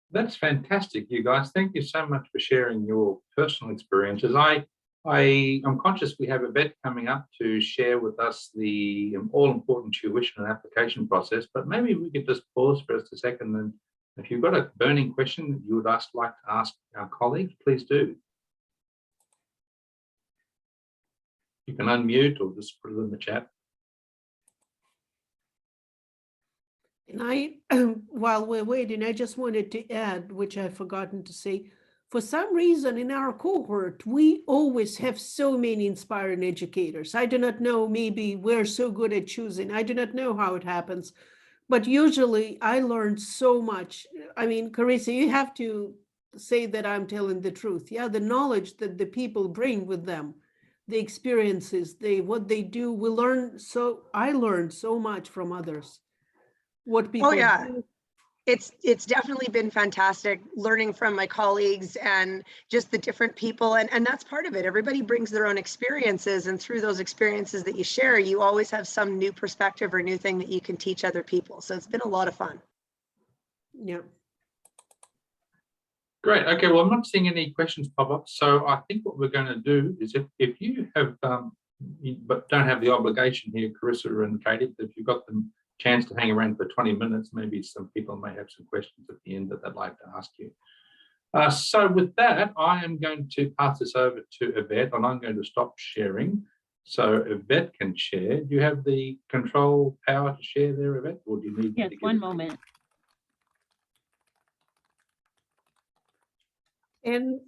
That's fantastic, you guys. Thank you so much for sharing your personal experiences. I'm conscious we have Yvette coming up to share with us the all-important tuition and application process, but maybe we could just pause for just a second, and if you've got a burning question that you would like to ask our colleagues, please do. You can unmute or just put it in the chat. And while we're waiting, I just wanted to add, which I've forgotten to say, for some reason in our cohort, we always have so many inspiring educators. I do not know, maybe we're so good at choosing. I do not know how it happens, but usually I learned so much. I mean, Carissa, you have to say that I'm telling the truth. Yeah, the knowledge that the people bring with them, the experiences, what they do, we learn. So I learned so much from others. What people do. It's definitely been fantastic learning from my colleagues and just the different people. And that's part of it. Everybody brings their own experiences. And through those experiences that you share, you always have some new perspective or new thing that you can teach other people. So it's been a lot of fun. Yeah. Great. Okay. Well, I'm not seeing any questions pop up. So I think what we're going to do is if you have, but don't have the obligation here, Carissa and Katie, if you've got the chance to hang around for 20 minutes, maybe some people may have some questions at the end that they'd like to ask you. So with that, I am going to pass this over to Yvette, and I'm going to stop sharing so Yvette can share. Do you have the control power to share there, Yvette, or do you need? Yes, one moment. And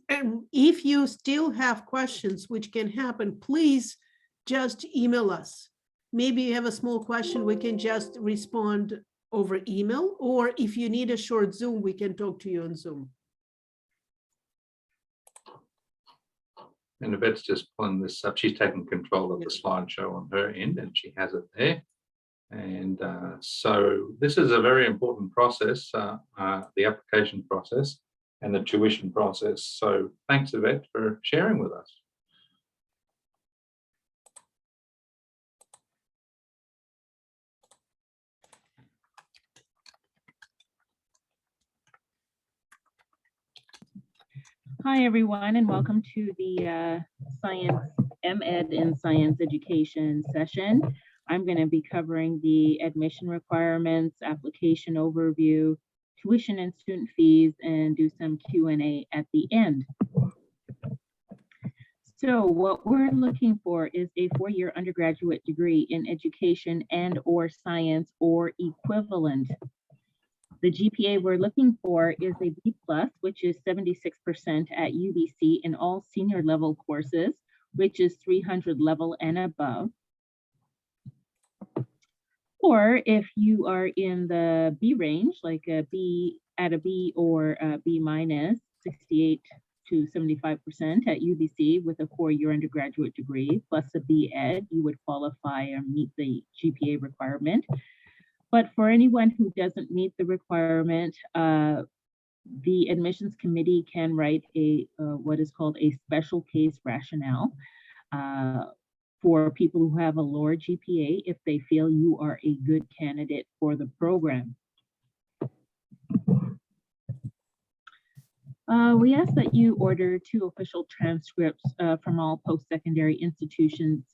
if you still have questions, which can happen, please just email us. maybe you have a small question, we can just respond over email, or if you need a short Zoom, we can talk to you on Zoom. And Yvette's just pulling this up. She's taking control of the slideshow on her end, and she has it there. And so this is a very important process, the application process and the tuition process. So thanks, Yvette, for sharing with us. Hi, everyone, and welcome to the Science MEd in Science Education session. I'm going to be covering the admission requirements, application overview, tuition and student fees, and do some Q&A at the end. So what we're looking for is a 4-year undergraduate degree in education and/or science or equivalent. The GPA we're looking for is a B+, which is 76% at UBC in all senior level courses, which is 300 level and above. Or if you are in the B range, like a B at a B or a B-, 68 to 75% at UBC with a 4-year undergraduate degree plus a B.Ed, you would qualify or meet the GPA requirement. But for anyone who doesn't meet the requirement, the admissions committee can write a what is called a special case rationale for people who have a lower GPA if they feel you are a good candidate for the program. We ask that you order 2 official transcripts from all post-secondary institutions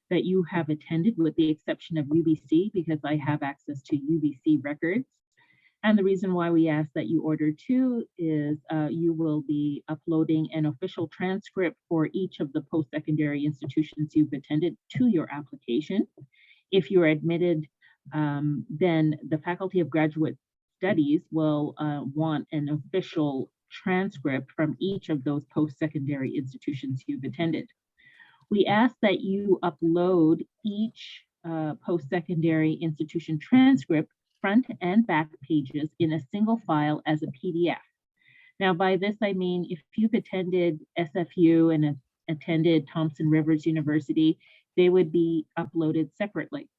that you have attended, with the exception of UBC, because I have access to UBC records. And the reason why we ask that you order 2 is you will be uploading an official transcript for each of the post-secondary institutions you've attended to your application. If you're admitted, then the Faculty of Graduate Studies will want an official transcript from each of those post-secondary institutions you've attended. We ask that you upload each post-secondary institution transcript, front and back pages, in a single file as a PDF. Now, by this, I mean, if you've attended SFU and attended Thompson Rivers University, they would be uploaded separately.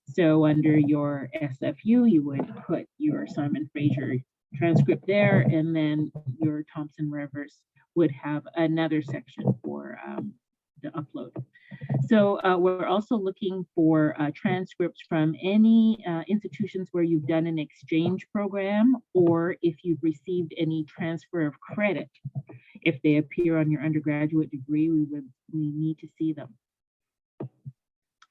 So under your SFU, you would put your Simon Fraser transcript there, and then your Thompson Rivers would have another section for the upload. So we're also looking for transcripts from any institutions where you've done an exchange program, or if you've received any transfer of credit. If they appear on your undergraduate degree, we need to see them.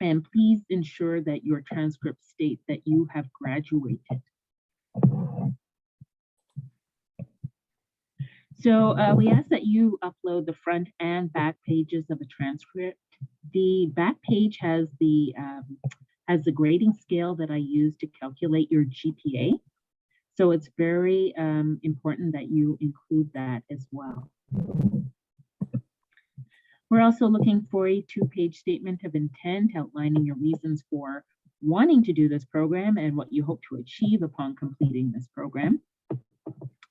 And please ensure that your transcripts state that you have graduated. So we ask that you upload the front and back pages of a transcript. The back page has the grading scale that I use to calculate your GPA. So it's very important that you include that as well. We're also looking for a 2-page statement of intent outlining your reasons for wanting to do this program and what you hope to achieve upon completing this program.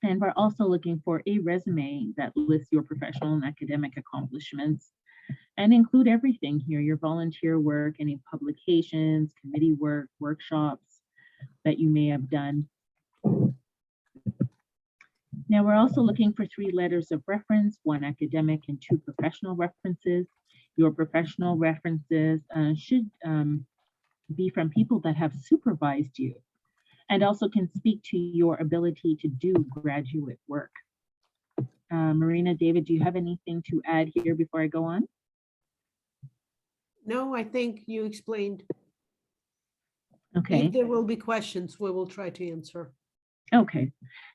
And we're also looking for a resume that lists your professional and academic accomplishments and include everything here: your volunteer work, any publications, committee work, workshops that you may have done. Now, we're also looking for 3 letters of reference, 1 academic and 2 professional references. Your professional references should be from people that have supervised you and also can speak to your ability to do graduate work. Marina, David, do you have anything to add here before I go on? No, I think you explained. Okay. If there will be questions, we will try to answer. Okay,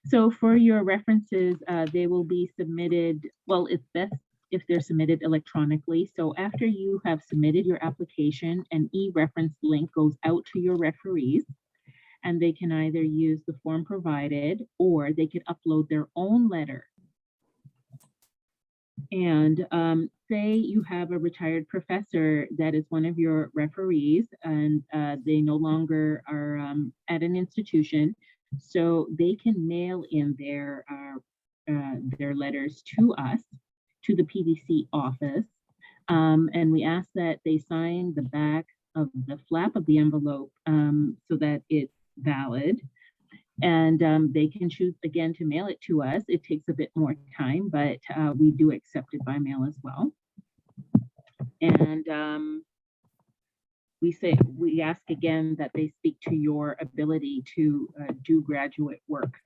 so for your references, they will be submitted, well, it's best if they're submitted electronically. So after you have submitted your application, an e-reference link goes out to your referees, and they can either use the form provided or they could upload their own letter. And say you have a retired professor that is one of your referees and they no longer are at an institution, so they can mail in their letters to us, to the PDC office, and we ask that they sign the back of the flap of the envelope so that it's valid. And they can choose again to mail it to us. It takes a bit more time, but we do accept it by mail as well. And we ask again that they speak to your ability to do graduate work.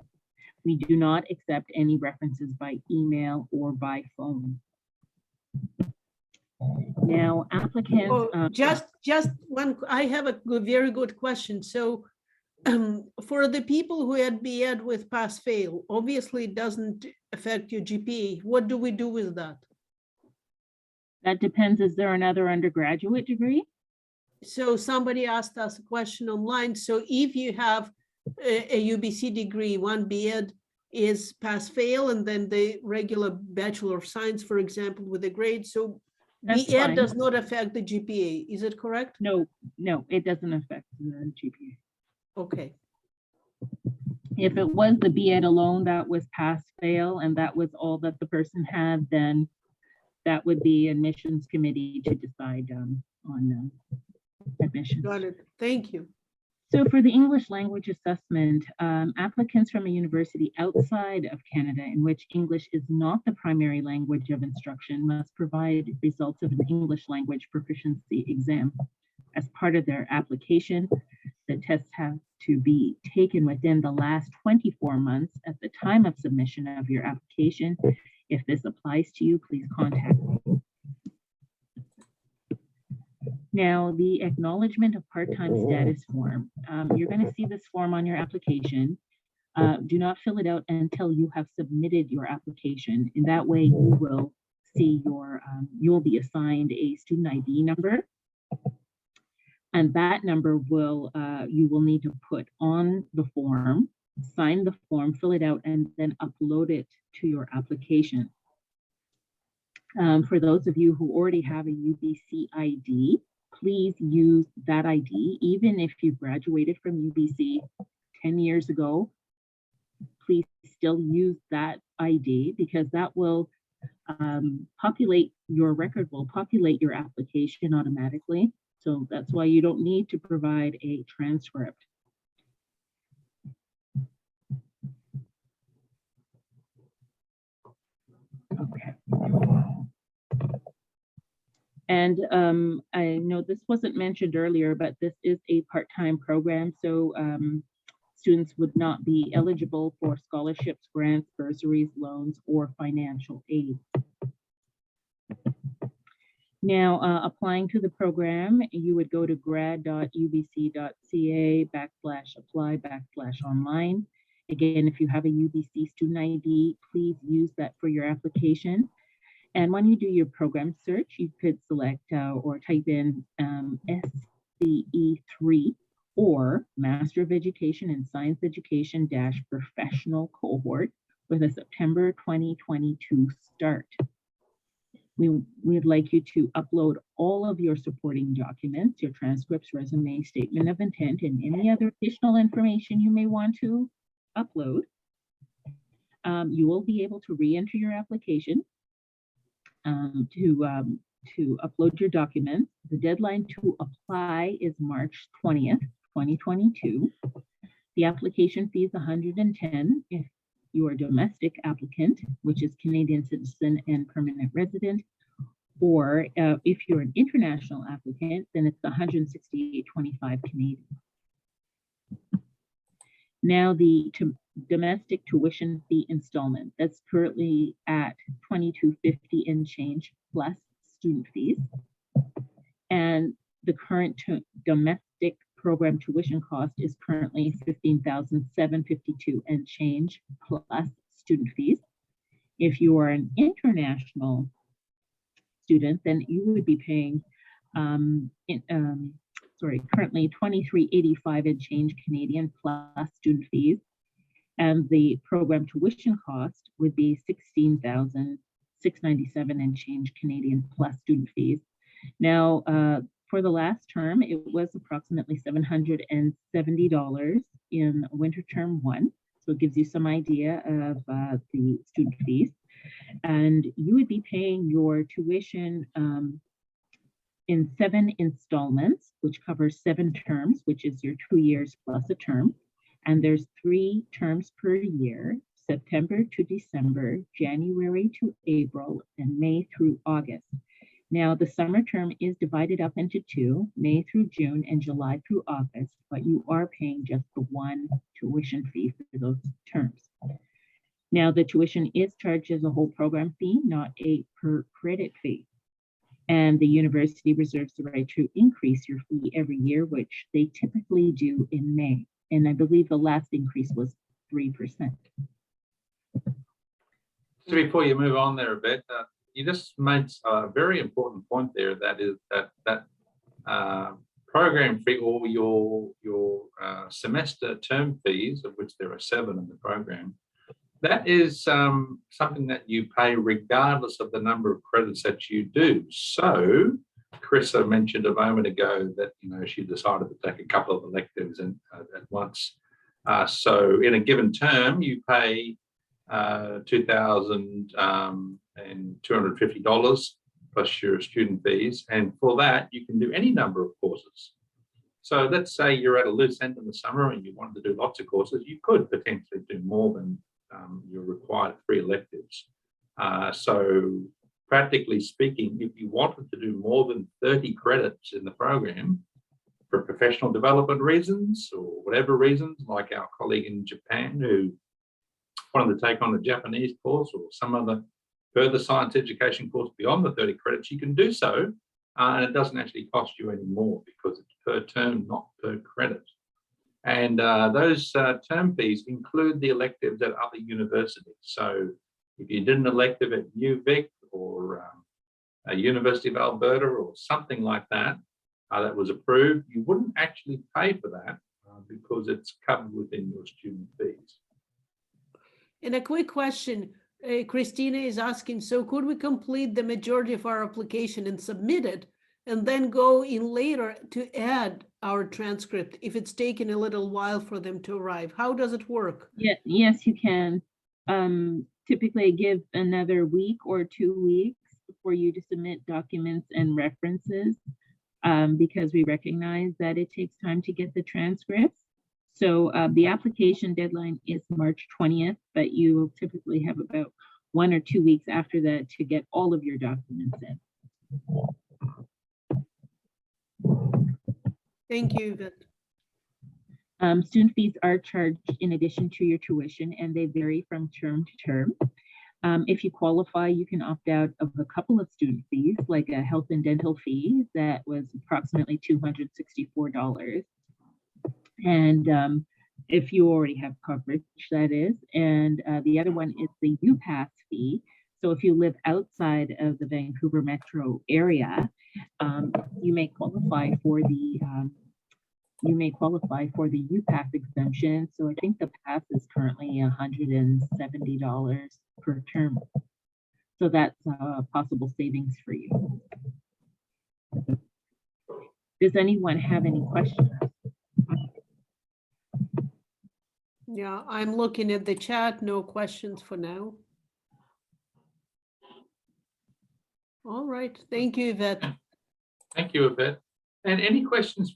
We do not accept any references by email or by phone. Now, applicants. Just one, I have a very good question. So for the people who had BEd with pass fail, obviously it doesn't affect your GPA. What do we do with that? That depends. Is there another undergraduate degree? So somebody asked us a question online. So if you have a UBC degree, one BEd is pass fail, and then the regular Bachelor of Science, for example, with a grade. So That's BEd fine. does not affect the GPA. Is it correct? No, it doesn't affect the GPA. Okay. If it was the BEd alone that was pass fail and that was all that the person had, then that would be admissions committee to decide on admissions. Got it. Thank you. So for the English language assessment, applicants from a university outside of Canada in which English is not the primary language of instruction must provide results of an English language proficiency exam. As part of their application, the tests have to be taken within the last 24 months at the time of submission of your application. If this applies to you, please contact me. Now, the acknowledgement of part-time status form. You're going to see this form on your application. Do not fill it out until you have submitted your application. In that way, you will see your, you will be assigned a student ID number. And that number will, you will need to put on the form, sign the form, fill it out, and then upload it to your application. For those of you who already have a UBC ID, please use that ID. Even if you graduated from UBC 10 years ago, please still use that ID because that will populate your record, will populate your application automatically. So that's why you don't need to provide a transcript. Okay. And I know this wasn't mentioned earlier, but this is a part-time program. So students would not be eligible for scholarships, grants, bursaries, loans, or financial aid. Now, applying to the program, you would go to grad.ubc.ca/apply/online. Again, if you have a UBC student ID, please use that for your application. And when you do your program search, you could select or type in SCE3 or Master of Education in Science Education - professional cohort with a September 2022 start. We'd like you to upload all of your supporting documents, your transcripts, resume, statement of intent, and any other additional information you may want to upload. You will be able to re-enter your application to upload your documents. The deadline to apply is March 20th, 2022. The application fee is $110 if you are a domestic applicant, which is Canadian citizen and permanent resident, or if you're an international applicant, then it's $168.25 Canadian. Now the domestic tuition fee installment, that's currently at $22.50 and change plus student fees. And the current domestic program tuition cost is currently $15,752 and change plus student fees. If you are an international student, then you would be paying currently $23.85 and change Canadian plus student fees. And the program tuition cost would be $16,600 $697 and change Canadian plus student fees. Now, for the last term, it was approximately $770 in winter term 1. So it gives you some idea of the student fees. And you would be paying your tuition in 7 installments, which covers 7 terms, which is your 2 years plus a term. And there's 3 terms per year, September to December, January to April, and May through August. Now, the summer term is divided up into 2, May through June and July through August, but you are paying just the 1 tuition fee for those terms. Now, the tuition is charged as a whole program fee, not a per credit fee. And the university reserves the right to increase your fee every year, which they typically do in May. And I believe the last increase was 3%. So before you move on there a bit, you just made a very important point there. That is that program fee, or your semester term fees, of which there are 7 in the program. That is something that you pay regardless of the number of credits that you do. So Carissa mentioned a moment ago that she decided to take a couple of electives at once. So in a given term, you pay $2,250 plus your student fees, and for that you can do any number of courses. So let's say you're at a loose end in the summer and you wanted to do lots of courses, you could potentially do more than your required 3 electives. So practically speaking, if you wanted to do more than 30 credits in the program for professional development reasons or whatever reasons, like our colleague in Japan who wanted to take on a Japanese course or some other further science education course beyond the 30 credits, you can do so, and it doesn't actually cost you any more because it's per term, not per credit. And those term fees include the electives at other universities. So if you did an elective at UVic or a University of Alberta or something like that, that was approved, you wouldn't actually pay for that because it's covered within your student fees. And a quick question, Christina is asking, so could we complete the majority of our application and submit it and then go in later to add our transcript if it's taken a little while for them to arrive? How does it work? Yeah, yes, you can. Typically give another week or 2 weeks for you to submit documents and references because we recognize that it takes time to get the transcripts. So the application deadline is March 20th, but you will typically have about 1 or 2 weeks after that to get all of your documents in. Thank you, Yvette. Student fees are charged in addition to your tuition, and they vary from term to term. If you qualify, you can opt out of a couple of student fees, like a health and dental fee that was approximately $264. And if you already have coverage, that is. And the other one is the UPass fee. So if you live outside of the Vancouver metro area, you may qualify for the UPass exemption. So I think the pass is currently $170 per term. So that's a possible savings for you. Does anyone have any questions? Yeah, I'm looking at the chat. No questions for now. All right. Thank you, Yvette. Thank you, Yvette. And any questions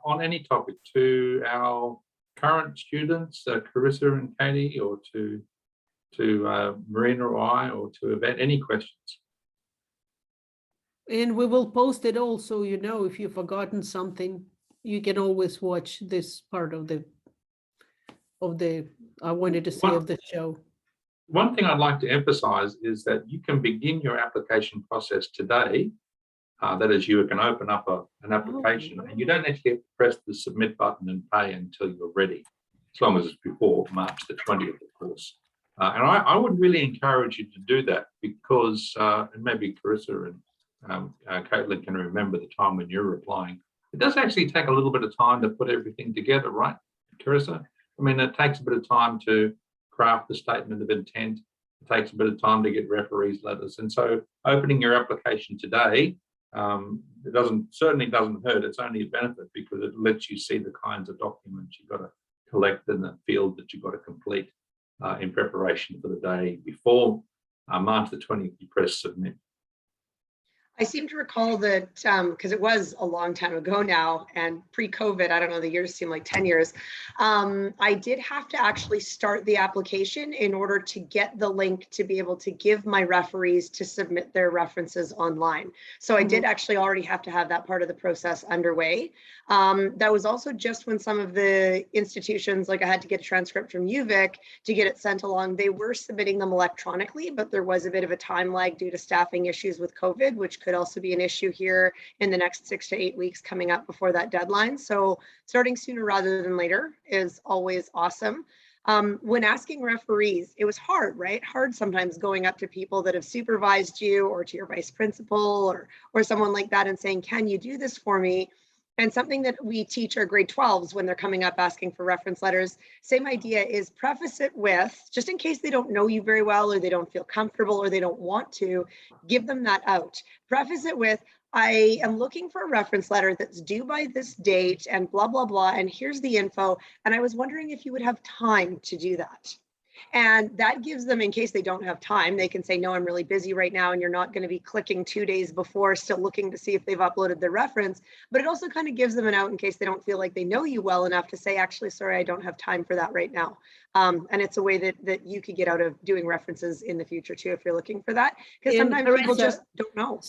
on any topic to our current students, Carissa and Katie, or to Marina or I, or to Yvette? Any questions? And we will post it also, if you've forgotten something, you can always watch this part of the I wanted to say of the show. One thing I'd like to emphasize is that you can begin your application process today. That is, you can open up an application and you don't actually have to press the submit button and pay until you're ready, as long as it's before March the 20th, of course. And I would really encourage you to do that because, and maybe Carissa and Caitlin can remember the time when you're applying. It does actually take a little bit of time to put everything together, right, Carissa? I mean, it takes a bit of time to craft the statement of intent, It takes a bit of time to get referees letters. And so opening your application today, it certainly doesn't hurt. It's only a benefit because it lets you see the kinds of documents you've got to collect in the field that you've got to complete in preparation for the day before March the 20th, you press submit. I seem to recall that because it was a long time ago now, and pre-COVID, I don't know, the years seem like 10 years. I did have to actually start the application in order to get the link to be able to give my referees to submit their references online. So I did actually already have to have that part of the process underway. That was also just when some of the institutions, like I had to get a transcript from UVic to get it sent along. They were submitting them electronically, but there was a bit of a time lag due to staffing issues with COVID, which could also be an issue here in the next 6 to 8 weeks coming up before that deadline. So starting sooner rather than later is always awesome. When asking referees, it was hard, right? Hard sometimes going up to people that have supervised you or to your vice principal or someone like that and saying, can you do this for me? And something that we teach our grade 12s when they're coming up asking for reference letters, same idea is preface it with, just in case they don't know you very well or they don't feel comfortable or they don't want to, give them that out. Preface it with, I am looking for a reference letter that's due by this date and blah, blah, blah, and here's the info. And I was wondering if you would have time to do that. And that gives them, in case they don't have time, they can say, no, I'm really busy right now. And you're not going to be clicking 2 days before, still looking to see if they've uploaded their reference. But it also kind of gives them an out in case they don't feel like they know you well enough to say, actually, sorry, I don't have time for that right now. And it's a way that you could get out of doing references in the future too, if you're looking for that. Because sometimes people just don't know.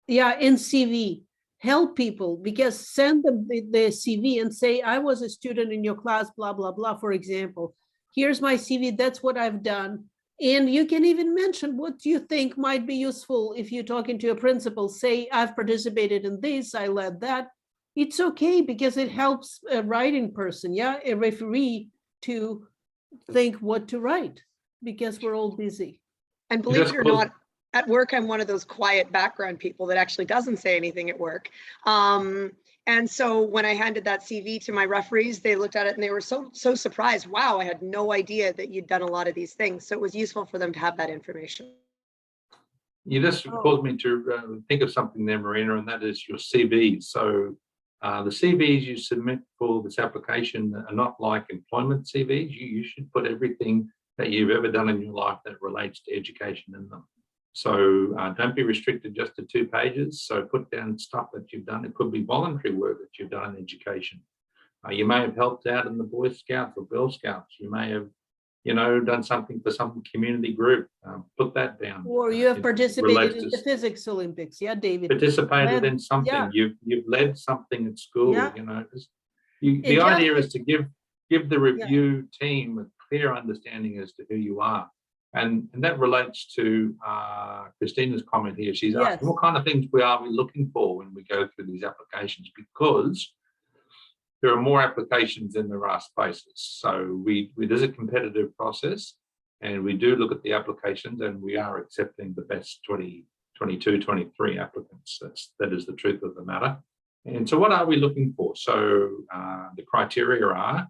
Yeah, in CV, help people, because send them the CV and say, I was a student in your class, blah, blah, blah, for example. Here's my CV, that's what I've done. And you can even mention what you think might be useful if you're talking to a principal. Say, I've participated in this, I led that. It's okay because it helps a writing person, yeah, a referee to think what to write because we're all busy. And believe it or not, at work, I'm one of those quiet background people that actually doesn't say anything at work. And so when I handed that CV to my referees, they looked at it and they were so surprised. Wow, I had no idea that you'd done a lot of these things. So it was useful for them to have that information. You just caused me to think of something there, Marina, and that is your CVs. So the CVs you submit for this application are not like employment CVs. You should put everything that you've ever done in your life that relates to education in them. So don't be restricted just to 2 pages. So put down stuff that you've done. It could be voluntary work that you've done in education. You may have helped out in the Boy Scouts or Girl Scouts. You may have, done something for some community group. Put that down. Or you have participated in the physics Olympics. Yeah, David. Participated in something. Yeah. You've led something at school. Yeah. The idea is to give the review team a clear understanding as to who you are. And that relates to Christina's comment here. She's asking what kind of things we looking for when we go through these applications, because there are more applications than there are spaces. So there's a competitive process, and we do look at the applications, and we are accepting the best 22, 23 applicants. That is the truth of the matter. And so what are we looking for? So the criteria are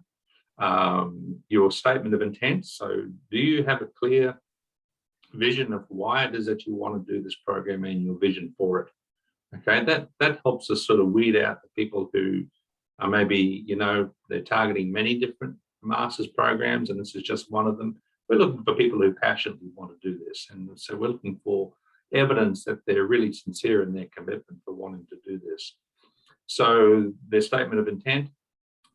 your statement of intent. So do you have a clear vision of why it is that you want to do this program and your vision for it? Okay, that helps us sort of weed out the people who are maybe, they're targeting many different master's programs and this is just one of them. We're looking for people who passionately want to do this. And so we're looking for evidence that they're really sincere in their commitment for wanting to do this. So their statement of intent.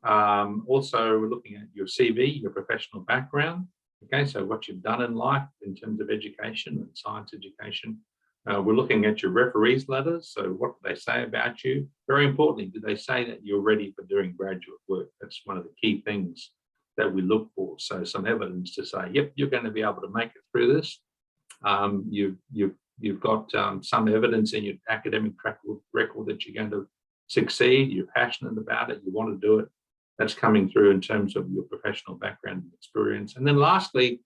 Also, we're looking at your CV, your professional background. Okay, so what you've done in life in terms of education and science education. We're looking at your referees letters. So what do they say about you? Very importantly, do they say that you're ready for doing graduate work? That's one of the key things that we look for. So some evidence to say, yep, you're going to be able to make it through this. You've got some evidence in your academic track record that you're going to succeed. You're passionate about it. You want to do it. That's coming through in terms of your professional background and experience. And then lastly,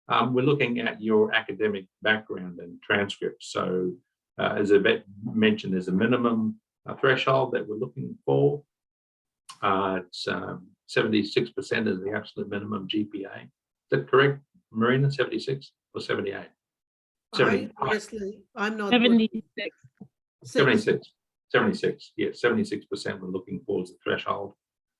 we're looking at your academic background and transcripts. So as Yvette mentioned, there's a minimum threshold that we're looking for. It's 76% is the absolute minimum GPA. Is that correct, Marina, 76 or 78? 70, Honestly, I'm not. good. 76. 76, 76, yeah, 76% were looking towards the threshold.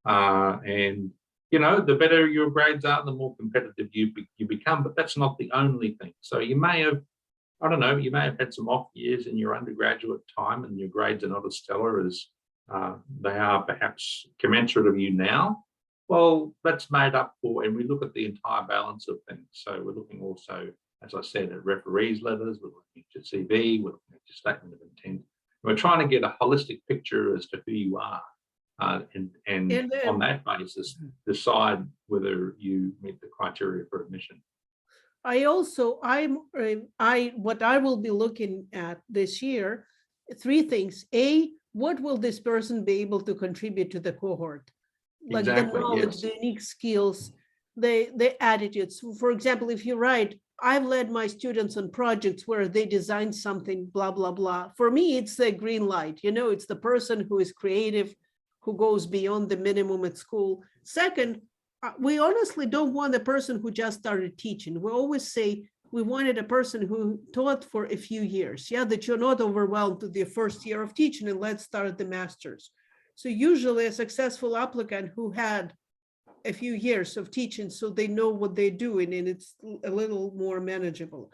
And, you know, the better your grades are, the more competitive you become, but that's not the only thing. So you may have, I don't know, you may have had some off years in your undergraduate time and your grades are not as stellar as they are perhaps commensurate of you now. Well, that's made up for, and we look at the entire balance of things. So we're looking also, as I said, at referees' letters, we're looking at your CV, we're looking at your statement of intent. We're trying to get a holistic picture as to who you are, and on that basis, decide whether you meet the criteria for admission. What I will be looking at this year, three things. A, what will this person be able to contribute to the cohort? Like Exactly, the knowledge, yes. the unique skills, the attitudes. For example, if you write, I've led my students on projects where they designed something, blah, blah, blah. For me, it's a green light. You know, it's the person who is creative, who goes beyond the minimum at school. Second, we honestly don't want a person who just started teaching. We always say we wanted a person who taught for a few years. Yeah, that you're not overwhelmed to the first year of teaching and let's start the master's. So usually a successful applicant who had a few years of teaching, so they know what they're doing and it's a little more manageable.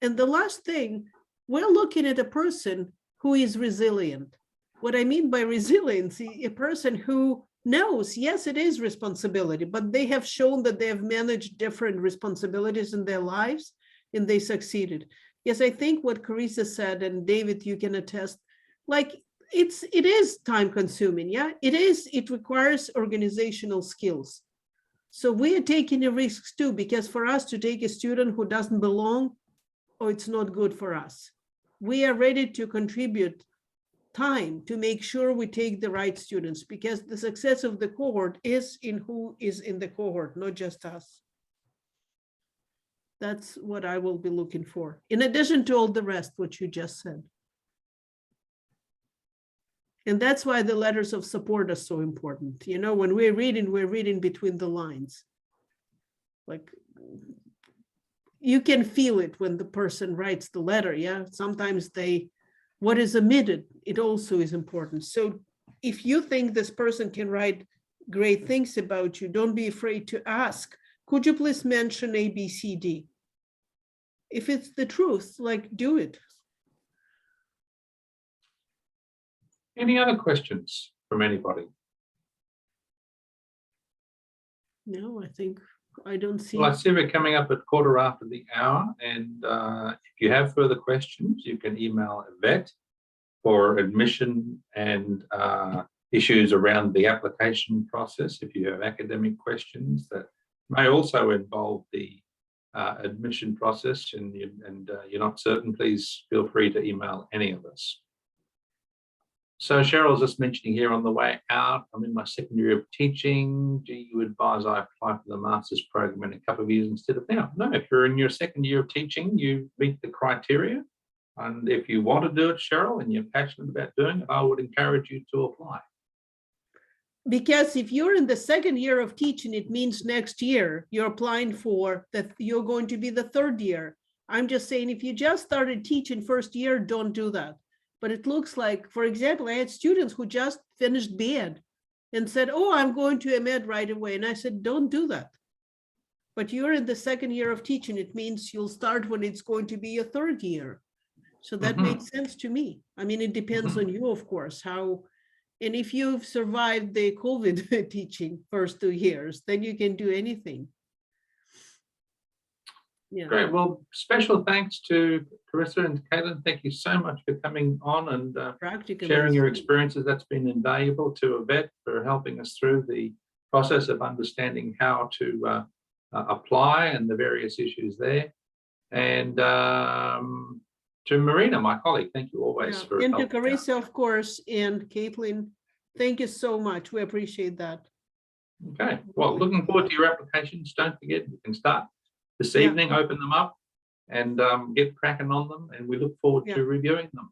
And the last thing, we're looking at a person who is resilient. What I mean by resiliency, a person who knows, yes, it is responsibility, but they have shown that they have managed different responsibilities in their lives and they succeeded. Yes, I think what Carissa said, and David, you can attest, like it is time consuming. Yeah, it requires organizational skills. So we are taking the risks too, because for us to take a student who doesn't belong, or it's not good for us. We are ready to contribute time to make sure we take the right students, because the success of the cohort is in who is in the cohort, not just us. That's what I will be looking for, in addition to all the rest, what you just said. And that's why the letters of support are so important. You know, when we're reading between the lines. Like, you can feel it when the person writes the letter, yeah? Sometimes what is omitted, it also is important. So if you think this person can write great things about you, don't be afraid to ask, could you please mention A, B, C, D? If it's the truth, like, do it. Any other questions from anybody? No, I don't see. Well, I see we're coming up at 1/4 after the hour, and if you have further questions, you can email Yvette for admission and issues around the application process. If you have academic questions that may also involve the admission process and you're not certain, please feel free to email any of us. So Cheryl was just mentioning here on the way out, I'm in my second year of teaching. Do you advise I apply for the master's program in a couple of years instead of now? No, if you're in your second year of teaching, you meet the criteria. And if you want to do it, Cheryl, and you're passionate about doing it, I would encourage you to apply. Because if you're in the second year of teaching, it means next year you're applying for that, you're going to be the third year. I'm just saying, if you just started teaching first year, don't do that. But it looks like, for example, I had students who just finished B.Ed and said, oh, I'm going to M.Ed right away. And I said, don't do that. But you're in the second year of teaching. It means you'll start when it's going to be your third year. So that makes sense to me. I mean, it depends on you, of course, how, and if you've survived the COVID teaching first 2 years, then you can do anything. Yeah. Great. Well, special thanks to Carissa and Caitlin. Thank you so much for coming on and sharing your experiences. That's been invaluable. To Yvette for helping us through the process of understanding how to apply and the various issues there. And to Marina, my colleague, thank you always for and to helping Carissa, out. of course, and Caitlin, thank you so much. We appreciate that. Okay. Well, looking forward to your applications. Don't forget, you can start this evening, open them up and get cracking on them. And we look forward to reviewing them.